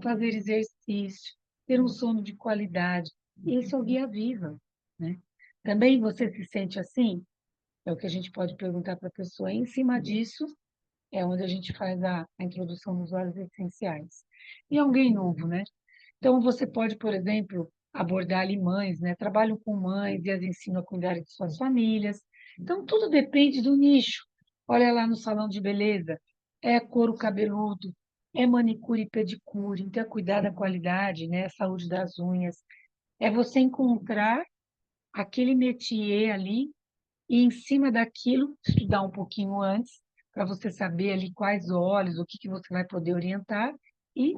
fazer exercício, ter um sono de qualidade. E isso é o guia viva, né? Também você se sente assim? É o que a gente pode perguntar para a pessoa. E em cima disso, é onde a gente faz a introdução dos óleos essenciais. E alguém novo, né? Então, você pode, por exemplo, abordar ali mães, né? Trabalham com mães e as ensinam a cuidar de suas famílias. Então, tudo depende do nicho. Olha lá no salão de beleza, é couro cabeludo, é manicure e pedicure, então é cuidar da qualidade, né? A saúde das unhas. É você encontrar aquele métier ali e em cima daquilo, estudar um pouquinho antes, para você saber ali quais óleos, o que que você vai poder orientar e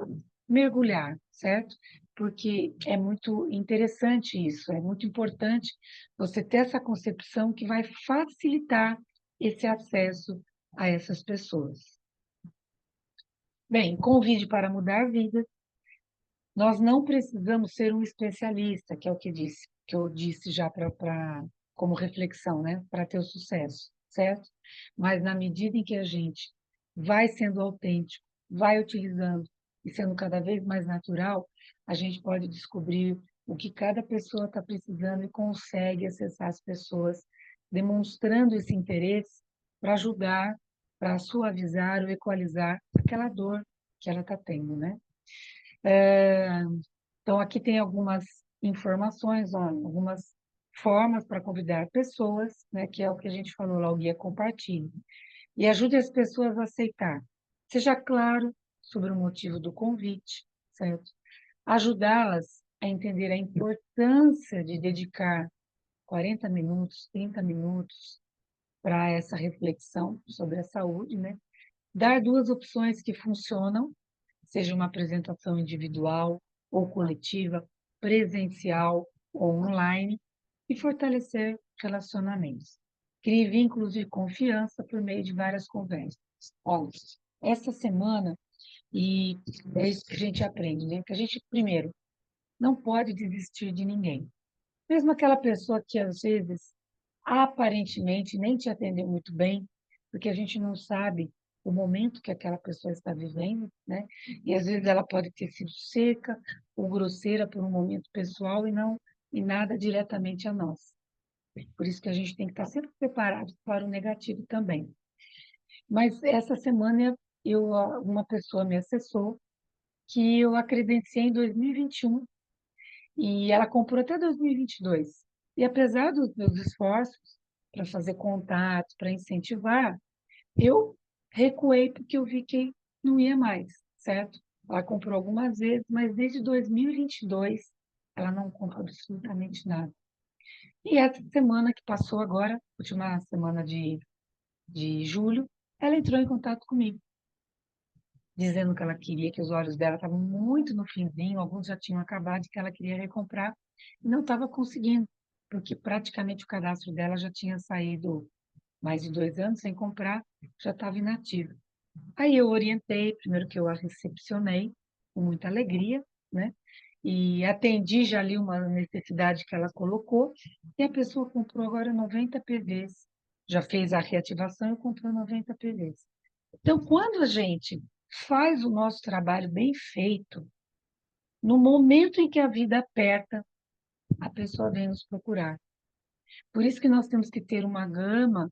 mergulhar, certo? Porque é muito interessante isso, é muito importante você ter essa concepção que vai facilitar esse acesso a essas pessoas. Bem, convide para mudar vidas. Nós não precisamos ser um especialista, que é o que eu disse já como reflexão, né? Para ter o sucesso, certo? Mas na medida em que a gente vai sendo autêntico, vai utilizando e sendo cada vez mais natural, a gente pode descobrir o que cada pessoa está precisando e consegue acessar as pessoas, demonstrando esse interesse para ajudar, para suavizar ou equalizar aquela dor que ela está tendo, né? Então, aqui tem algumas informações, ó, algumas formas para convidar pessoas, né, que é o que a gente falou lá, o guia compartilhe. E ajude as pessoas a aceitar. Seja claro sobre o motivo do convite, certo? Ajudá-las a entender a importância de dedicar 40 minutos, 30 minutos para essa reflexão sobre a saúde, né? Dar duas opções que funcionam, seja uma apresentação individual ou coletiva, presencial ou online, e fortalecer relacionamentos. Crie vínculos de confiança por meio de várias conversas. Olha, essa semana, e é isso que a gente aprende, né? Que a gente, primeiro, não pode desistir de ninguém. Mesmo aquela pessoa que, às vezes, aparentemente nem te atendeu muito bem, porque a gente não sabe o momento que aquela pessoa está vivendo, né? E às vezes ela pode ter sido seca ou grosseira por um momento pessoal e nada diretamente a nós. Por isso que a gente tem que estar sempre preparado para o negativo também. Mas essa semana uma pessoa me acessou que eu a credenciei em 2021 e ela comprou até 2022. E apesar dos meus esforços para fazer contato, para incentivar, eu recuei porque eu vi que não ia mais, certo? Ela comprou algumas vezes, mas desde 2022 ela não compra absolutamente nada. E essa semana que passou agora, última semana de julho, ela entrou em contato comigo, dizendo que ela queria, que os olhos dela estavam muito no finzinho, alguns já tinham acabado, e que ela queria recomprar, e não estava conseguindo, porque praticamente o cadastro dela já tinha saído mais de 2 anos sem comprar, já estava inativo. Aí eu orientei, primeiro que eu a recepcionei com muita alegria, né? E atendi já ali uma necessidade que ela colocou, e a pessoa comprou agora 90 PVs. Já fez a reativação e comprou 90 PVs. Então, quando a gente faz o nosso trabalho bem feito, no momento em que a vida aperta, a pessoa vem nos procurar. Por isso que nós temos que ter uma gama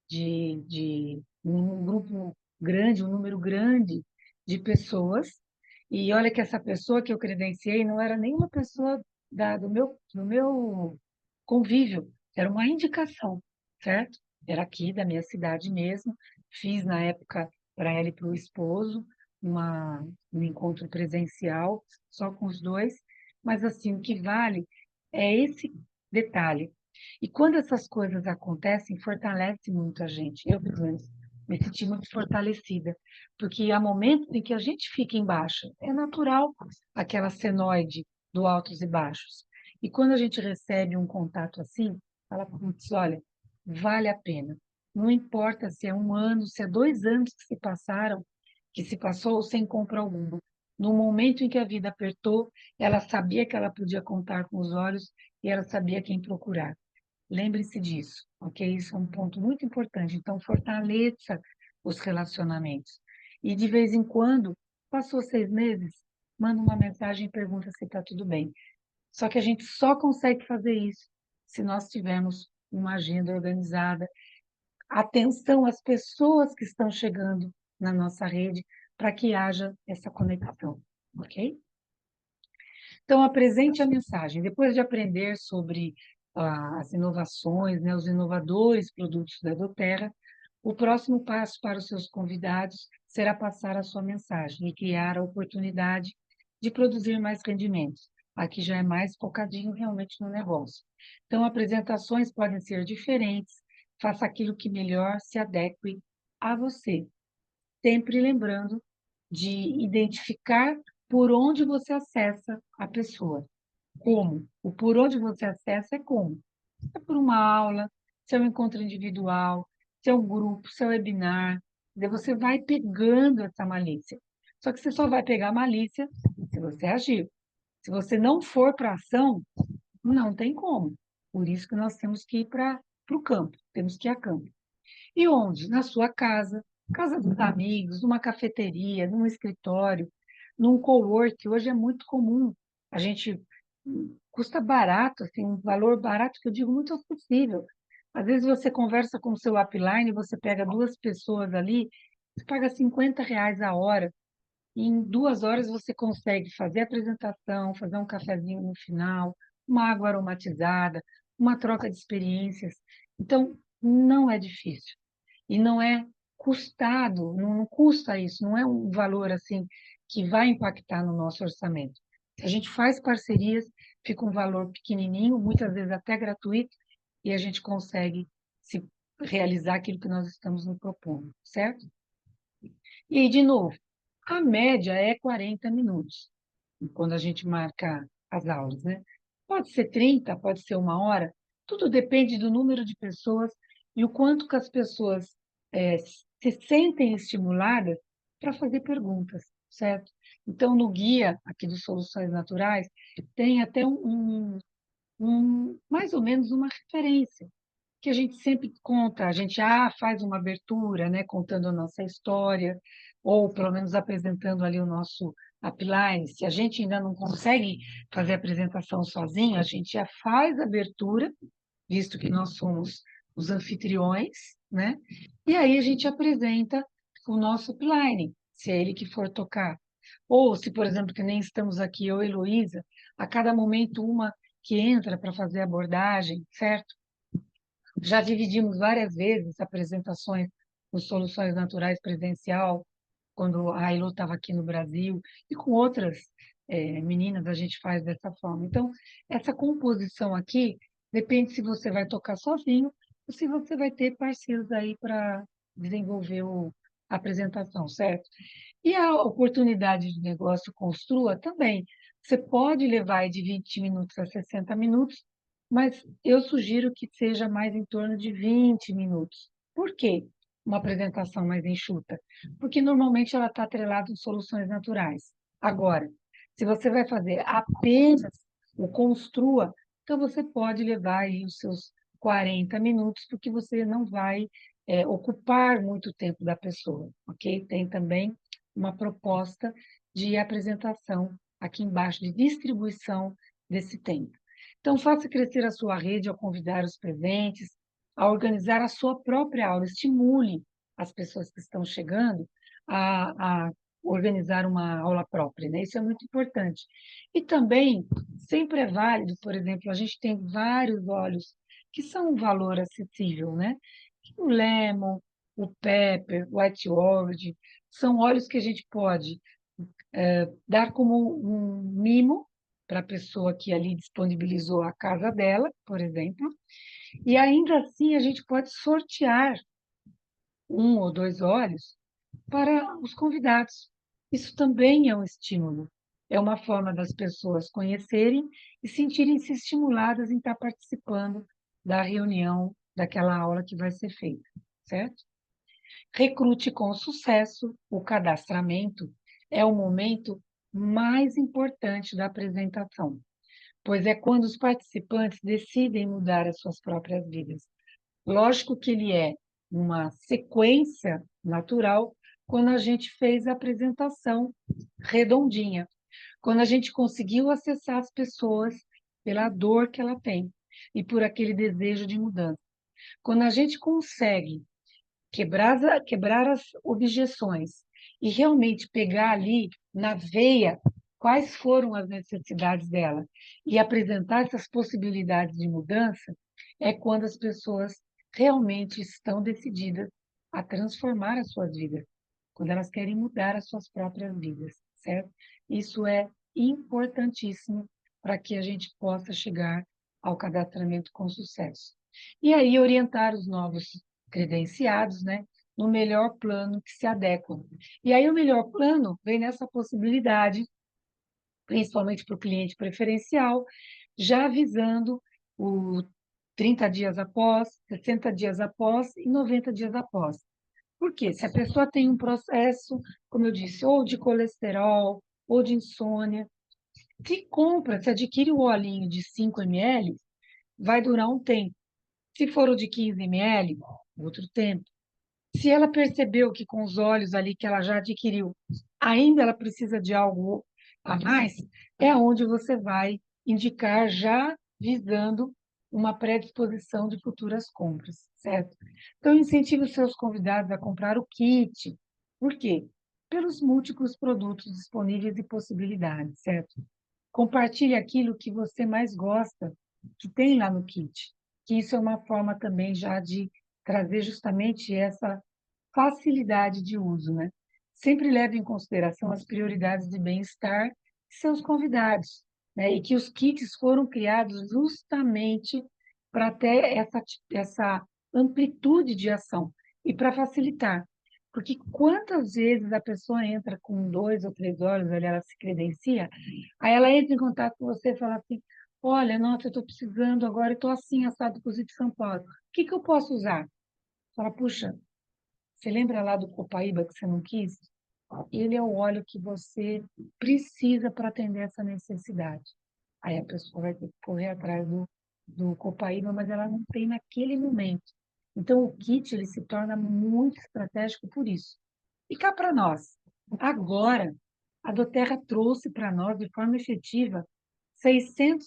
de um grupo grande, um número grande de pessoas. E olha que essa pessoa que eu credenciei não era nenhuma pessoa do meu convívio, era uma indicação, certo? Era aqui da minha cidade mesmo. Fiz na época para ela e para o esposo um encontro presencial, só com os dois. Mas assim, o que vale é esse detalhe. E quando essas coisas acontecem, fortalece muito a gente. Eu, pelo menos, me senti muito fortalecida, porque há momentos em que a gente fica embaixo. É natural aquela senoide do altos e baixos. E quando a gente recebe um contato assim, fala, putz, olha, vale a pena. Não importa se é 1 ano, se é 2 anos que se passaram, que se passou sem compra alguma. No momento em que a vida apertou, ela sabia que ela podia contar com os olhos e ela sabia quem procurar. Lembre-se disso, ok? Isso é um ponto muito importante. Então, fortaleça os relacionamentos. E, de vez em quando, passou 6 meses, manda uma mensagem e pergunta se está tudo bem. Só que a gente só consegue fazer isso se nós tivermos uma agenda organizada, atenção às pessoas que estão chegando na nossa rede, para que haja essa conexão, ok? Então, apresente a mensagem. Depois de aprender sobre as inovações, né, os inovadores produtos da doTERRA, o próximo passo para os seus convidados será passar a sua mensagem e criar a oportunidade de produzir mais rendimentos. Aqui já é mais focadinho realmente no negócio. Então, apresentações podem ser diferentes, faça aquilo que melhor se adeque a você, sempre lembrando de identificar por onde você acessa a pessoa. Como? O por onde você acessa é como? É por uma aula, se é um encontro individual, se é um grupo, se é um webinar. Daí você vai pegando essa malícia. Só que você só vai pegar a malícia se você agir. Se você não for para a ação, não tem como. Por isso que nós temos que ir para o campo, temos que ir a campo. E onde? Na sua casa, casa dos amigos, numa cafeteria, num escritório, num cowork. Hoje é muito comum. A gente custa barato, assim, um valor barato que eu digo muito acessível. Às vezes você conversa com o seu upline, você pega 2 pessoas ali, você paga R$ 50 a hora, e em 2 horas você consegue fazer a apresentação, fazer um cafezinho no final, uma água aromatizada, uma troca de experiências. Então, não é difícil. E não é custado, não custa isso, não é um valor assim que vai impactar no nosso orçamento. Se a gente faz parcerias, fica um valor pequenininho, muitas vezes até gratuito, e a gente consegue se realizar aquilo que nós estamos nos propondo, certo? E aí, de novo, a média é 40 minutos, quando a gente marca as aulas, né? Pode ser 30, pode ser 1 hora, tudo depende do número de pessoas e o quanto que as pessoas se sentem estimuladas para fazer perguntas, certo? Então, no guia aqui dos Soluções Naturais, tem até mais ou menos uma referência, que a gente sempre conta, a gente faz uma abertura, né, contando a nossa história, ou pelo menos apresentando ali o nosso upline. Se a gente ainda não consegue fazer a apresentação sozinho, a gente já faz a abertura, visto que nós somos os anfitriões, né? E aí a gente apresenta o nosso upline, se é ele que for tocar. Ou se, por exemplo, que nem estamos aqui, eu e Heloísa, a cada momento uma que entra para fazer a abordagem, certo? Já dividimos várias vezes apresentações com Soluções Naturais presencial, quando a Ailu estava aqui no Brasil, e com outras meninas a gente faz dessa forma. Então, essa composição aqui depende se você vai tocar sozinho ou se você vai ter parceiros aí para desenvolver a apresentação, certo? E a oportunidade de negócio Construa também. Você pode levar aí de 20 minutos a 60 minutos, mas eu sugiro que seja mais em torno de 20 minutos. Por quê? Uma apresentação mais enxuta? Porque normalmente ela está atrelada em soluções naturais. Agora, se você vai fazer apenas o Construa, então você pode levar aí os seus 40 minutos, porque você não vai ocupar muito tempo da pessoa, ok? Tem também uma proposta de apresentação aqui embaixo, de distribuição desse tempo. Então, faça crescer a sua rede ao convidar os presentes, a organizar a sua própria aula, estimule as pessoas que estão chegando a organizar uma aula própria, né? Isso é muito importante. E também, sempre é válido, por exemplo, a gente tem vários óleos que são um valor acessível, né? O lemon, o pepper, o white orange, são óleos que a gente pode dar como um mimo para a pessoa que ali disponibilizou a casa dela, por exemplo, e ainda assim a gente pode sortear um ou dois olhos para os convidados. Isso também é um estímulo, é uma forma das pessoas conhecerem e sentirem-se estimuladas em estar participando da reunião, daquela aula que vai ser feita, certo? Recrute com sucesso. O cadastramento é o momento mais importante da apresentação, pois é quando os participantes decidem mudar as suas próprias vidas. Lógico que ele é uma sequência natural quando a gente fez a apresentação redondinha, quando a gente conseguiu acessar as pessoas pela dor que ela tem e por aquele desejo de mudança. Quando a gente consegue quebrar as objeções e realmente pegar ali na veia quais foram as necessidades dela e apresentar essas possibilidades de mudança, é quando as pessoas realmente estão decididas a transformar as suas vidas, quando elas querem mudar as suas próprias vidas, certo? Isso é importantíssimo para que a gente possa chegar ao cadastramento com sucesso. E aí orientar os novos credenciados, né, no melhor plano que se adequa. E aí o melhor plano vem nessa possibilidade, principalmente para o cliente preferencial, já avisando o 30 dias após, 60 dias após e 90 dias após. Por quê? Se a pessoa tem um processo, como eu disse, ou de colesterol, ou de insônia, se compra, se adquire o olhinho de 5 ml, vai durar um tempo. Se for o de 15 ml, outro tempo. Se ela percebeu que com os olhos ali que ela já adquiriu, ainda ela precisa de algo a mais, é onde você vai indicar já visando uma predisposição de futuras compras, certo? Então, incentive os seus convidados a comprar o kit. Por quê? Pelos múltiplos produtos disponíveis e possibilidades, certo? Compartilhe aquilo que você mais gosta, que tem lá no kit, que isso é uma forma também já de trazer justamente essa facilidade de uso, né? Sempre leve em consideração as prioridades de bem-estar de seus convidados, né? E que os kits foram criados justamente para ter essa amplitude de ação e para facilitar. Porque quantas vezes a pessoa entra com 2 ou 3 olhos, ali ela se credencia, aí ela entra em contato com você e fala assim, olha, nossa, eu estou precisando agora, eu estou assim, assado cozido de São Paulo. O que que eu posso usar? Fala, puxa, você lembra lá do Copaíba que você não quis? Ele é o óleo que você precisa para atender essa necessidade. Aí a pessoa vai ter que correr atrás do Copaíba, mas ela não tem naquele momento. Então, o kit ele se torna muito estratégico por isso. E cá para nós. Agora, a Doterra trouxe para nós, de forma efetiva, R$ 600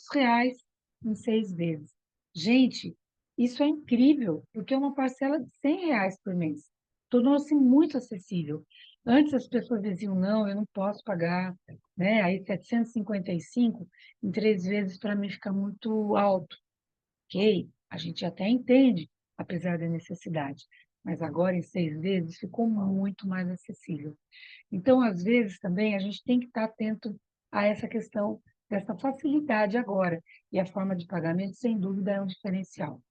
em 6 vezes. Gente, isso é incrível, porque é uma parcela de R$ 100 por mês. Tornou-se muito acessível. Antes as pessoas diziam, não, eu não posso pagar, né? Aí 755 em 3 vezes para mim fica muito alto. Ok, a gente até entende, apesar da necessidade. Mas agora em 6 vezes ficou muito mais acessível. Então, às vezes, também a gente tem que estar atento a essa questão dessa facilidade agora. E a forma de pagamento, sem dúvida, é um diferencial.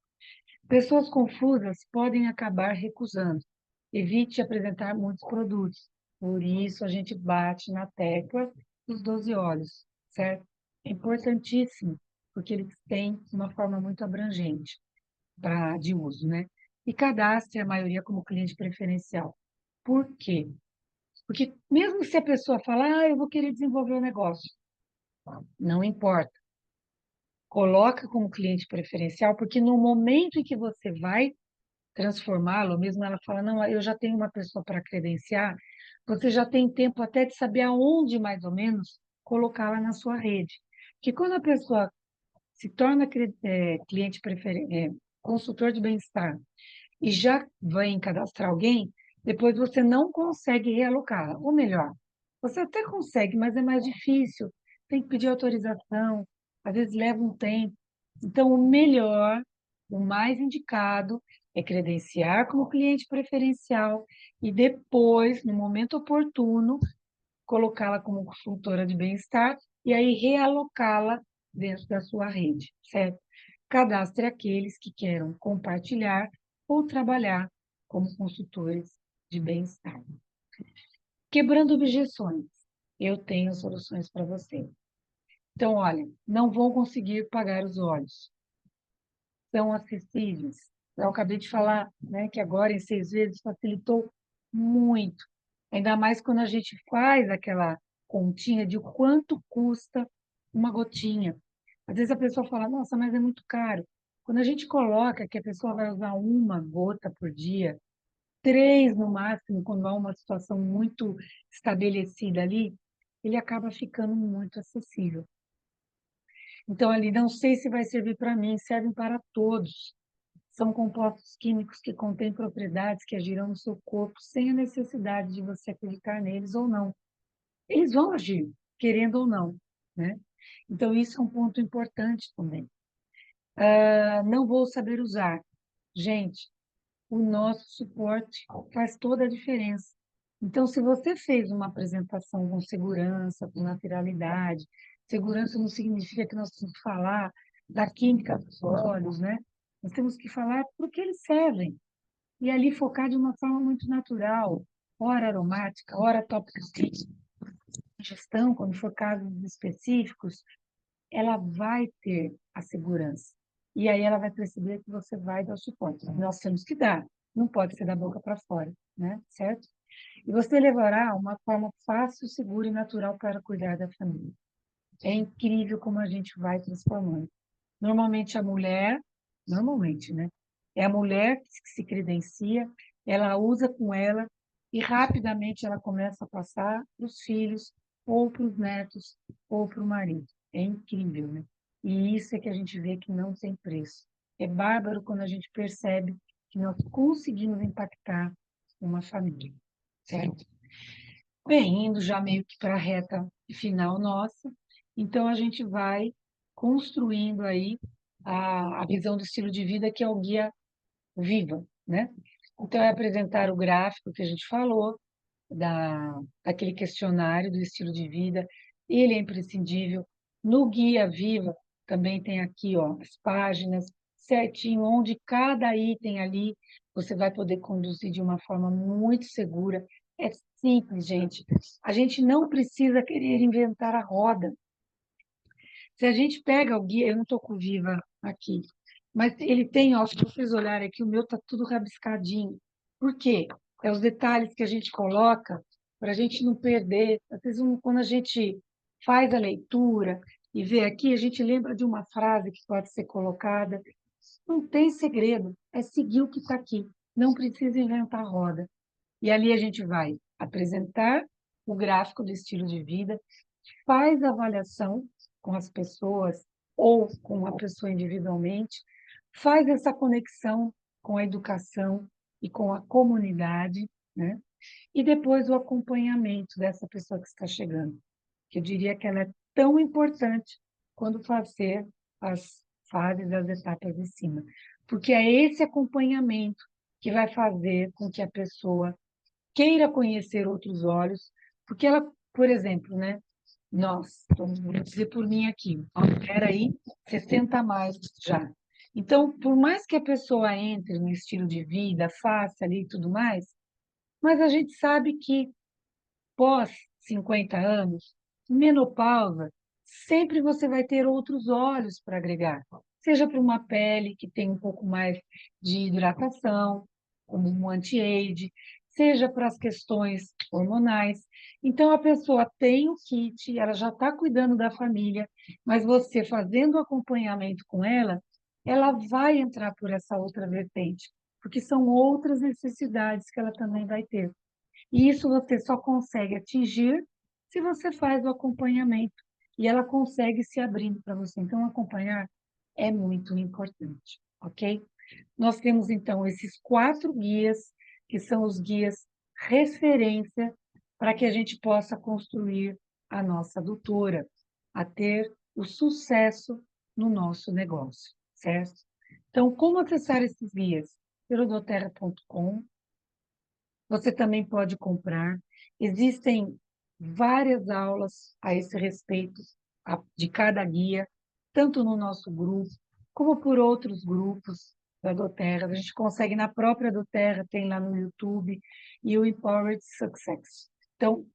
Pessoas confusas podem acabar recusando. Evite apresentar muitos produtos. Por isso, a gente bate na tecla dos 12 olhos, certo? É importantíssimo, porque eles têm uma forma muito abrangente de uso, né? E cadastre a maioria como cliente preferencial. Por quê? Porque mesmo se a pessoa falar, eu vou querer desenvolver um negócio, não importa. Coloca como cliente preferencial, porque no momento em que você vai transformá-lo, mesmo ela fala, não, eu já tenho uma pessoa para credenciar, você já tem tempo até de saber aonde, mais ou menos, colocá-la na sua rede. Porque quando a pessoa se torna cliente consultor de bem-estar e já vai cadastrar alguém, depois você não consegue realocar. Ou melhor, você até consegue, mas é mais difícil. Tem que pedir autorização, às vezes leva um tempo. Então, o melhor, o mais indicado, é credenciar como cliente preferencial e depois, no momento oportuno, colocá-la como consultora de bem-estar e aí realocá-la dentro da sua rede, certo? Cadastre aqueles que queiram compartilhar ou trabalhar como consultores de bem-estar. Quebrando objeções, eu tenho soluções para você. Então, olha, não vão conseguir pagar os olhos. São acessíveis. Eu acabei de falar, né, que agora em 6 vezes facilitou muito. Ainda mais quando a gente faz aquela continha de quanto custa uma gotinha. Às vezes a pessoa fala, nossa, mas é muito caro. Quando a gente coloca que a pessoa vai usar uma gota por dia, 3 no máximo, quando há uma situação muito estabelecida ali, ele acaba ficando muito acessível. Então, ali, não sei se vai servir para mim, servem para todos. São compostos químicos que contêm propriedades que agirão no seu corpo sem a necessidade de você acreditar neles ou não. Eles vão agir, querendo ou não, né? Então, isso é um ponto importante também. Não vou saber usar. Gente, o nosso suporte faz toda a diferença. Então, se você fez uma apresentação com segurança, com naturalidade, segurança não significa que nós temos que falar da química dos olhos, né? Nós temos que falar para que eles servem. E ali focar de uma forma muito natural, ora aromática, ora tópica gestão, quando for casos específicos, ela vai ter a segurança. E aí ela vai perceber que você vai dar o suporte. Nós temos que dar, não pode ser da boca para fora, né? Certo? E você levará uma forma fácil, segura e natural para cuidar da família. É incrível como a gente vai transformando. Normalmente a mulher, normalmente, né? É a mulher que se credencia, ela usa com ela e rapidamente ela começa a passar para os filhos, ou para os netos, ou para o marido. É incrível, né? E isso é que a gente vê que não tem preço. É bárbaro quando a gente percebe que nós conseguimos impactar uma família, certo? Bem, indo já meio que para a reta final nossa, então a gente vai construindo aí a visão do estilo de vida que é o guia Viva, né? Então é apresentar o gráfico que a gente falou, daquele questionário do estilo de vida, ele é imprescindível. No Guia Viva também tem aqui, ó, as páginas certinho, onde cada item ali você vai poder conduzir de uma forma muito segura. É simples, gente. A gente não precisa querer inventar a roda. Se a gente pega o guia, eu não estou com o Viva aqui, mas ele tem, ó, se vocês olharem aqui, o meu está tudo rabiscadinho. Por quê? É os detalhes que a gente coloca para a gente não perder. Às vezes, quando a gente faz a leitura e vê aqui, a gente lembra de uma frase que pode ser colocada. Não tem segredo, é seguir o que está aqui. Não precisa inventar roda. E ali a gente vai apresentar o gráfico do estilo de vida, faz avaliação com as pessoas ou com a pessoa individualmente, faz essa conexão com a educação e com a comunidade, né? E depois o acompanhamento dessa pessoa que está chegando, que eu diria que ela é tão importante quando fazer as fases, as etapas de cima, porque é esse acompanhamento que vai fazer com que a pessoa queira conhecer outros olhos, porque ela, por exemplo, né? Nós, vou dizer por mim aqui, era aí 60 a mais já. Então, por mais que a pessoa entre no estilo de vida, faça ali e tudo mais, mas a gente sabe que pós 50 anos, menopausa, sempre você vai ter outros olhos para agregar. Seja para uma pele que tem um pouco mais de hidratação, como um anti-age, seja para as questões hormonais. Então, a pessoa tem o kit, ela já está cuidando da família, mas você fazendo o acompanhamento com ela vai entrar por essa outra vertente, porque são outras necessidades que ela também vai ter. E isso você só consegue atingir se você faz o acompanhamento e ela consegue se abrindo para você. Então, acompanhar é muito importante, ok? Nós temos, então, esses 4 guias, que são os guias referência para que a gente possa construir a nossa doutora, a ter o sucesso no nosso negócio, certo? Então, como acessar esses guias? Pelo doterra.com. Você também pode comprar. Existem várias aulas a esse respeito, de cada guia, tanto no nosso grupo, como por outros grupos da doTERRA. A gente consegue na própria doTERRA, tem lá no YouTube, e o Empowered Success. Então,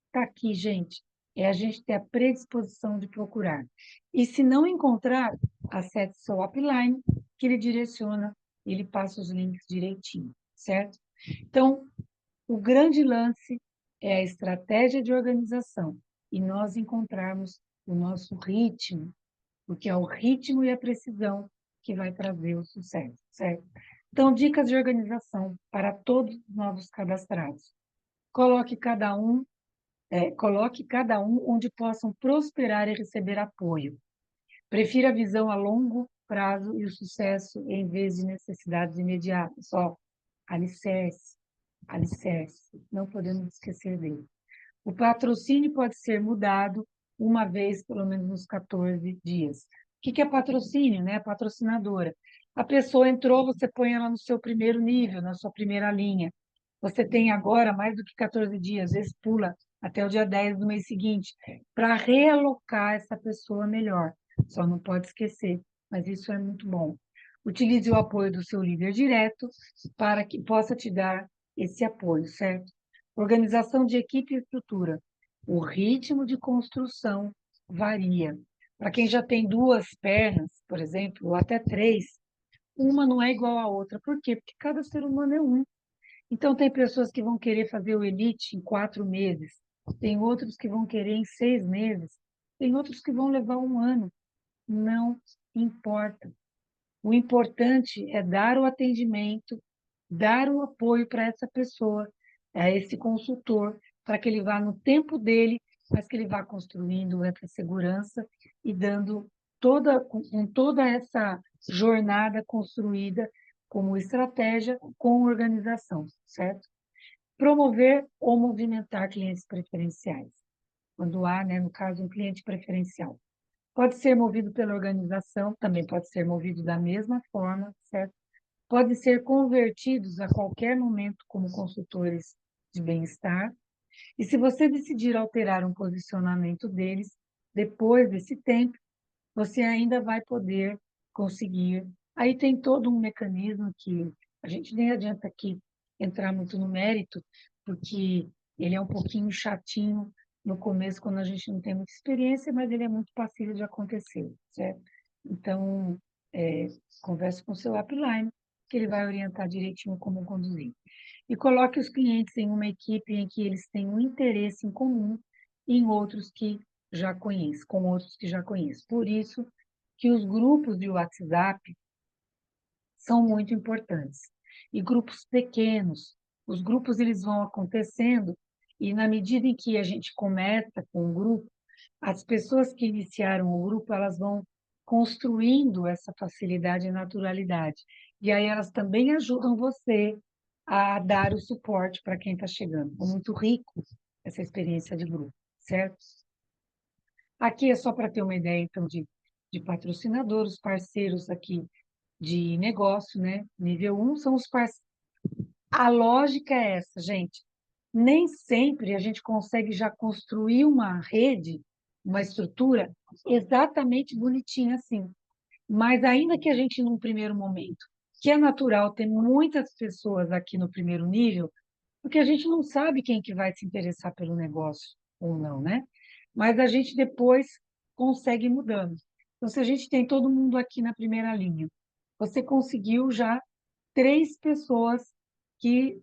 está aqui, gente. É a gente ter a predisposição de procurar. E se não encontrar, acesse seu upline, que ele direciona, ele passa os links direitinho, certo? Então, o grande lance é a estratégia de organização e nós encontrarmos o nosso ritmo, porque é o ritmo e a precisão que vai trazer o sucesso, certo? Então, dicas de organização para todos os novos cadastrados. Coloque cada um onde possam prosperar e receber apoio. Prefira a visão a longo prazo e o sucesso em vez de necessidades imediatas. Ó, alicerce, alicerce, não podemos esquecer dele. O patrocínio pode ser mudado uma vez, pelo menos nos 14 dias. O que é patrocínio, né? Patrocinadora. A pessoa entrou, você põe ela no seu primeiro nível, na sua primeira linha. Você tem agora mais do que 14 dias, às vezes pula até o dia 10 do mês seguinte, para realocar essa pessoa melhor. Só não pode esquecer, mas isso é muito bom. Utilize o apoio do seu líder direto para que possa te dar esse apoio, certo? Organização de equipe e estrutura. O ritmo de construção varia. Para quem já tem duas pernas, por exemplo, ou até três, uma não é igual à outra. Por quê? Porque cada ser humano é um. Então, tem pessoas que vão querer fazer o Elite em 4 meses, tem outros que vão querer em 6 meses, tem outros que vão levar um ano. Não importa. O importante é dar o atendimento, dar o apoio para essa pessoa, a esse consultor, para que ele vá no tempo dele, mas que ele vá construindo essa segurança e dando com toda essa jornada construída como estratégia com organização, certo? Promover ou movimentar clientes preferenciais. Quando há, né, no caso, um cliente preferencial. Pode ser movido pela organização, também pode ser movido da mesma forma, certo? Pode ser convertidos a qualquer momento como consultores de bem-estar. E se você decidir alterar um posicionamento deles, depois desse tempo, você ainda vai poder conseguir. Aí tem todo um mecanismo que a gente nem adianta aqui entrar muito no mérito, porque ele é um pouquinho chatinho no começo, quando a gente não tem muita experiência, mas ele é muito passível de acontecer, certo? Então, converse com o seu upline, que ele vai orientar direitinho como conduzir. E coloque os clientes em uma equipe em que eles têm um interesse em comum e em outros que já conheço, com outros que já conheço. Por isso que os grupos de WhatsApp são muito importantes. E grupos pequenos, os grupos eles vão acontecendo e na medida em que a gente começa com o grupo, as pessoas que iniciaram o grupo, elas vão construindo essa facilidade e naturalidade. E aí elas também ajudam você a dar o suporte para quem está chegando. É muito rico essa experiência de grupo, certo? Aqui é só para ter uma ideia, então, de patrocinadores, parceiros aqui de negócio, né? Nível 1 são os parceiros. A lógica é essa, gente. Nem sempre a gente consegue já construir uma rede, uma estrutura exatamente bonitinha assim. Mas ainda que a gente, num primeiro momento, que é natural ter muitas pessoas aqui no primeiro nível, porque a gente não sabe quem que vai se interessar pelo negócio ou não, né? Mas a gente depois consegue ir mudando. Então, se a gente tem todo mundo aqui na primeira linha, você conseguiu já 3 pessoas que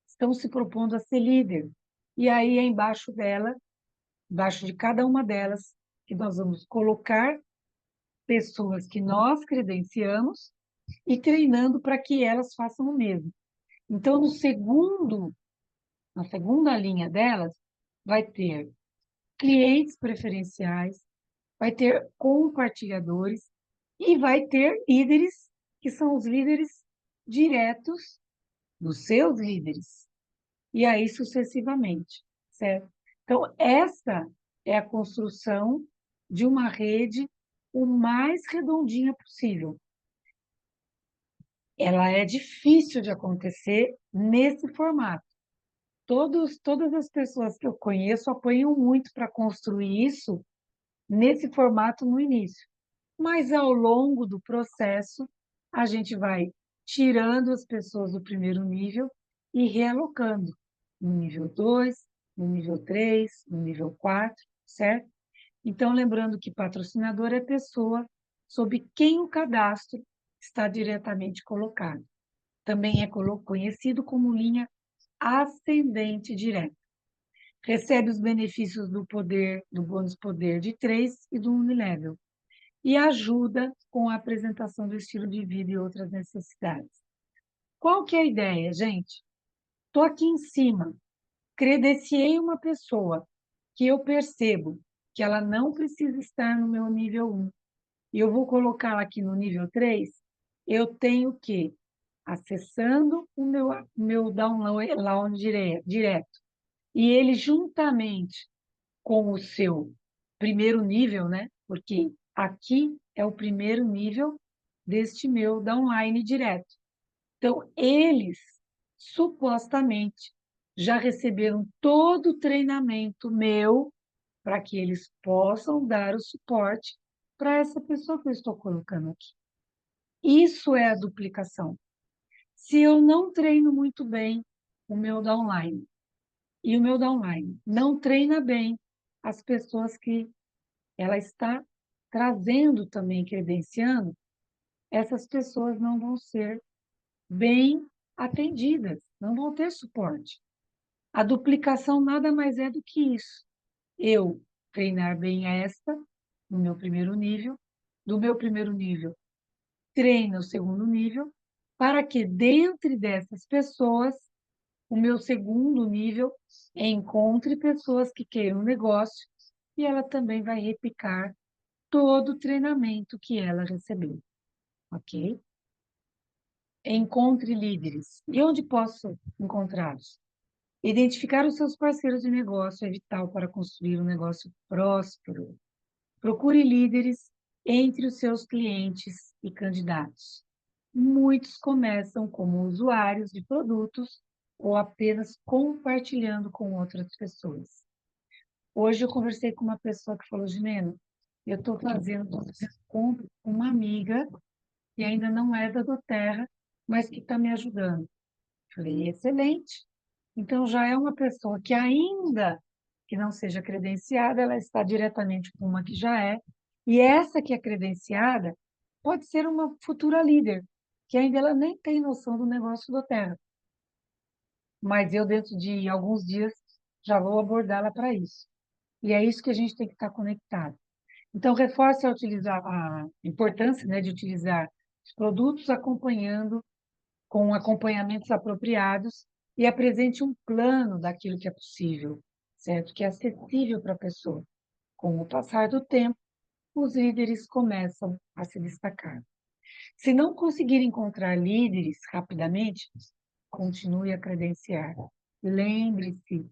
estão se propondo a ser líder. E aí é embaixo dela, embaixo de cada uma delas, que nós vamos colocar pessoas que nós credenciamos e treinando para que elas façam o mesmo. Então, na segunda linha delas, vai ter clientes preferenciais, vai ter compartilhadores e vai ter líderes, que são os líderes diretos dos seus líderes. E aí sucessivamente, certo? Então, essa é a construção de uma rede o mais redondinha possível. Ela é difícil de acontecer nesse formato, todas as pessoas que eu conheço apanham muito para construir isso nesse formato no início. Mas ao longo do processo, a gente vai tirando as pessoas do primeiro nível e realocando no nível 2, no nível 3, no nível 4, certo? Então, lembrando que patrocinador é pessoa sob quem o cadastro está diretamente colocado. Também é conhecido como linha ascendente direta. Recebe os benefícios do poder, do bônus poder de 3 e do Unilevel. E ajuda com a apresentação do estilo de vida e outras necessidades. Qual que é a ideia, gente? Estou aqui em cima, credenciei uma pessoa que eu percebo que ela não precisa estar no meu nível 1, e eu vou colocá-la aqui no nível 3, eu tenho que, acessando o meu download direto, e ele juntamente com o seu primeiro nível, né? Porque aqui é o primeiro nível deste meu downline direto. Então, eles supostamente já receberam todo o treinamento meu para que eles possam dar o suporte para essa pessoa que eu estou colocando aqui. Isso é a duplicação. Se eu não treino muito bem o meu downline e o meu downline não treina bem as pessoas que ela está trazendo também, credenciando, essas pessoas não vão ser bem atendidas, não vão ter suporte. A duplicação nada mais é do que isso. Eu treinar bem esta no meu primeiro nível, do meu primeiro nível, treino o segundo nível, para que dentre dessas pessoas, o meu segundo nível encontre pessoas que queiram um negócio e ela também vai replicar todo o treinamento que ela recebeu, ok? Encontre líderes. E onde posso encontrá-los? Identificar os seus parceiros de negócio é vital para construir um negócio próspero. Procure líderes entre os seus clientes e candidatos. Muitos começam como usuários de produtos ou apenas compartilhando com outras pessoas. Hoje eu conversei com uma pessoa que falou, Gimena, eu estou fazendo compra com uma amiga que ainda não é da doTERRA, mas que está me ajudando. Falei, excelente. Então, já é uma pessoa que ainda que não seja credenciada, ela está diretamente com uma que já é, e essa que é credenciada pode ser uma futura líder, que ainda ela nem tem noção do negócio do Terra. Mas eu, dentro de alguns dias, já vou abordá-la para isso. E é isso que a gente tem que estar conectado. Então, reforce a importância, né, de utilizar os produtos acompanhando com acompanhamentos apropriados e apresente um plano daquilo que é possível, certo? Que é acessível para a pessoa. Com o passar do tempo, os líderes começam a se destacar. Se não conseguir encontrar líderes rapidamente, continue a credenciar. Lembre-se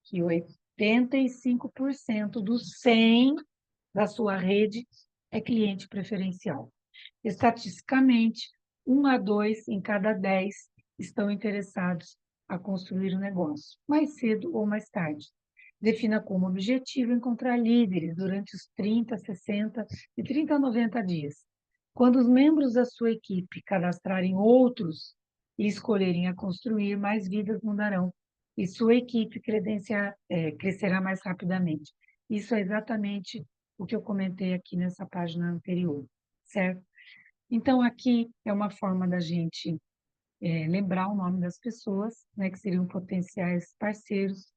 que 85% dos 100 da sua rede é cliente preferencial. Estatisticamente, 1 a 2 em cada 10 estão interessados a construir um negócio, mais cedo ou mais tarde. Defina como objetivo encontrar líderes durante os 30, 60 e 30 a 90 dias. Quando os membros da sua equipe cadastrarem outros e escolherem a construir, mais vidas mudarão e sua equipe crescerá mais rapidamente. Isso é exatamente o que eu comentei aqui nessa página anterior, certo? Então, aqui é uma forma da gente lembrar o nome das pessoas, né, que seriam potenciais parceiros.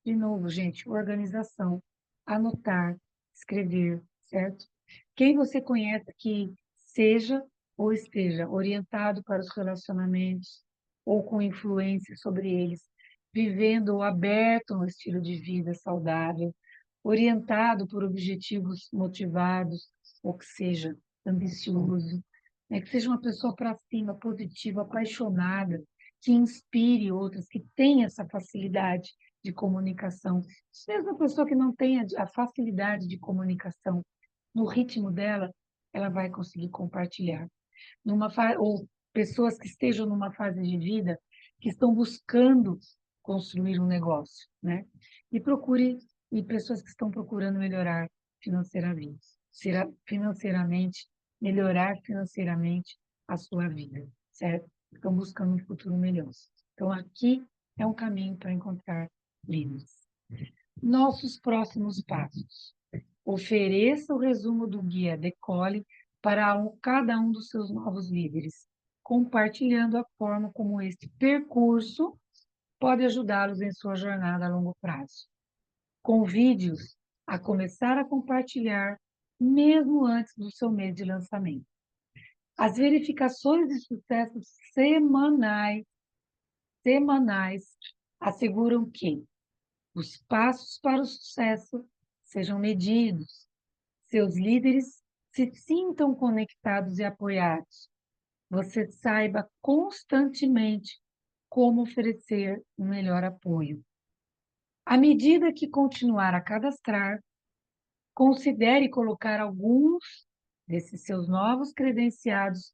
De novo, gente, organização, anotar, escrever, certo? Quem você conhece que seja ou esteja orientado para os relacionamentos ou com influência sobre eles, vivendo ou aberto a um estilo de vida saudável, orientado por objetivos motivados, ou que seja ambicioso, né? Que seja uma pessoa para cima, positiva, apaixonada, que inspire outras, que tenha essa facilidade de comunicação. Mesmo a pessoa que não tenha a facilidade de comunicação, no ritmo dela, ela vai conseguir compartilhar. Ou pessoas que estejam numa fase de vida que estão buscando construir um negócio, né? E procure, e pessoas que estão procurando melhorar financeiramente, financeiramente, melhorar financeiramente a sua vida, certo? Estão buscando um futuro melhor. Então, aqui é um caminho para encontrar líderes. Nossos próximos passos. Ofereça o resumo do guia Decole para cada um dos seus novos líderes, compartilhando a forma como este percurso pode ajudá-los em sua jornada a longo prazo. Convide-os a começar a compartilhar mesmo antes do seu mês de lançamento. As verificações de sucesso semanais asseguram que os passos para o sucesso sejam medidos, seus líderes se sintam conectados e apoiados. Você saiba constantemente como oferecer um melhor apoio. À medida que continuar a cadastrar, considere colocar alguns desses seus novos credenciados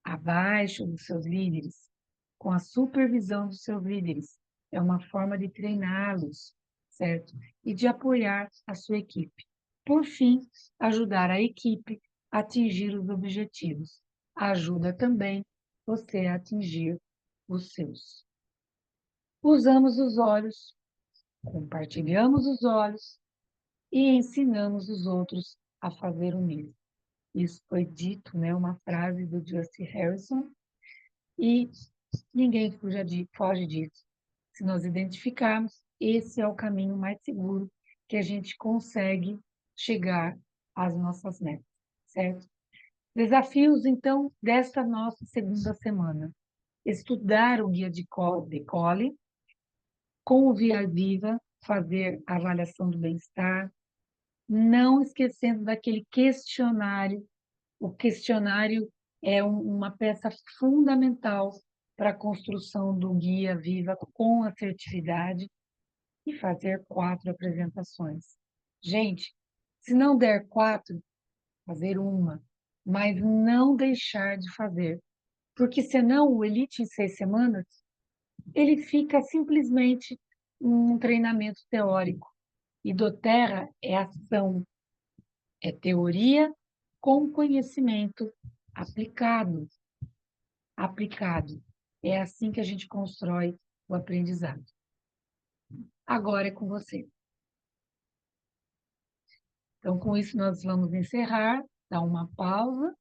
abaixo dos seus líderes, com a supervisão dos seus líderes. É uma forma de treiná-los, certo? E de apoiar a sua equipe. Por fim, ajudar a equipe a atingir os objetivos. Ajuda também você a atingir os seus. Usamos os olhos, compartilhamos os olhos e ensinamos os outros a fazer o mesmo. Isso foi dito, né, uma frase do Justin Harrison, e ninguém foge disso. Se nós identificarmos, esse é o caminho mais seguro que a gente consegue chegar às nossas metas, certo? Desafios, então, desta nossa segunda semana. Estudar o guia de Decole, com o Via Viva, fazer a avaliação do bem-estar, não esquecendo daquele questionário. O questionário é uma peça fundamental para a construção do guia Viva com assertividade e fazer 4 apresentações. Gente, se não der 4, fazer uma, mas não deixar de fazer, porque senão o Elite em 6 semanas, ele fica simplesmente um treinamento teórico. E doTERRA é ação, é teoria com conhecimento aplicado. Aplicado. É assim que a gente constrói o aprendizado. Agora é com você. Então, com isso, nós vamos encerrar, dar uma pausa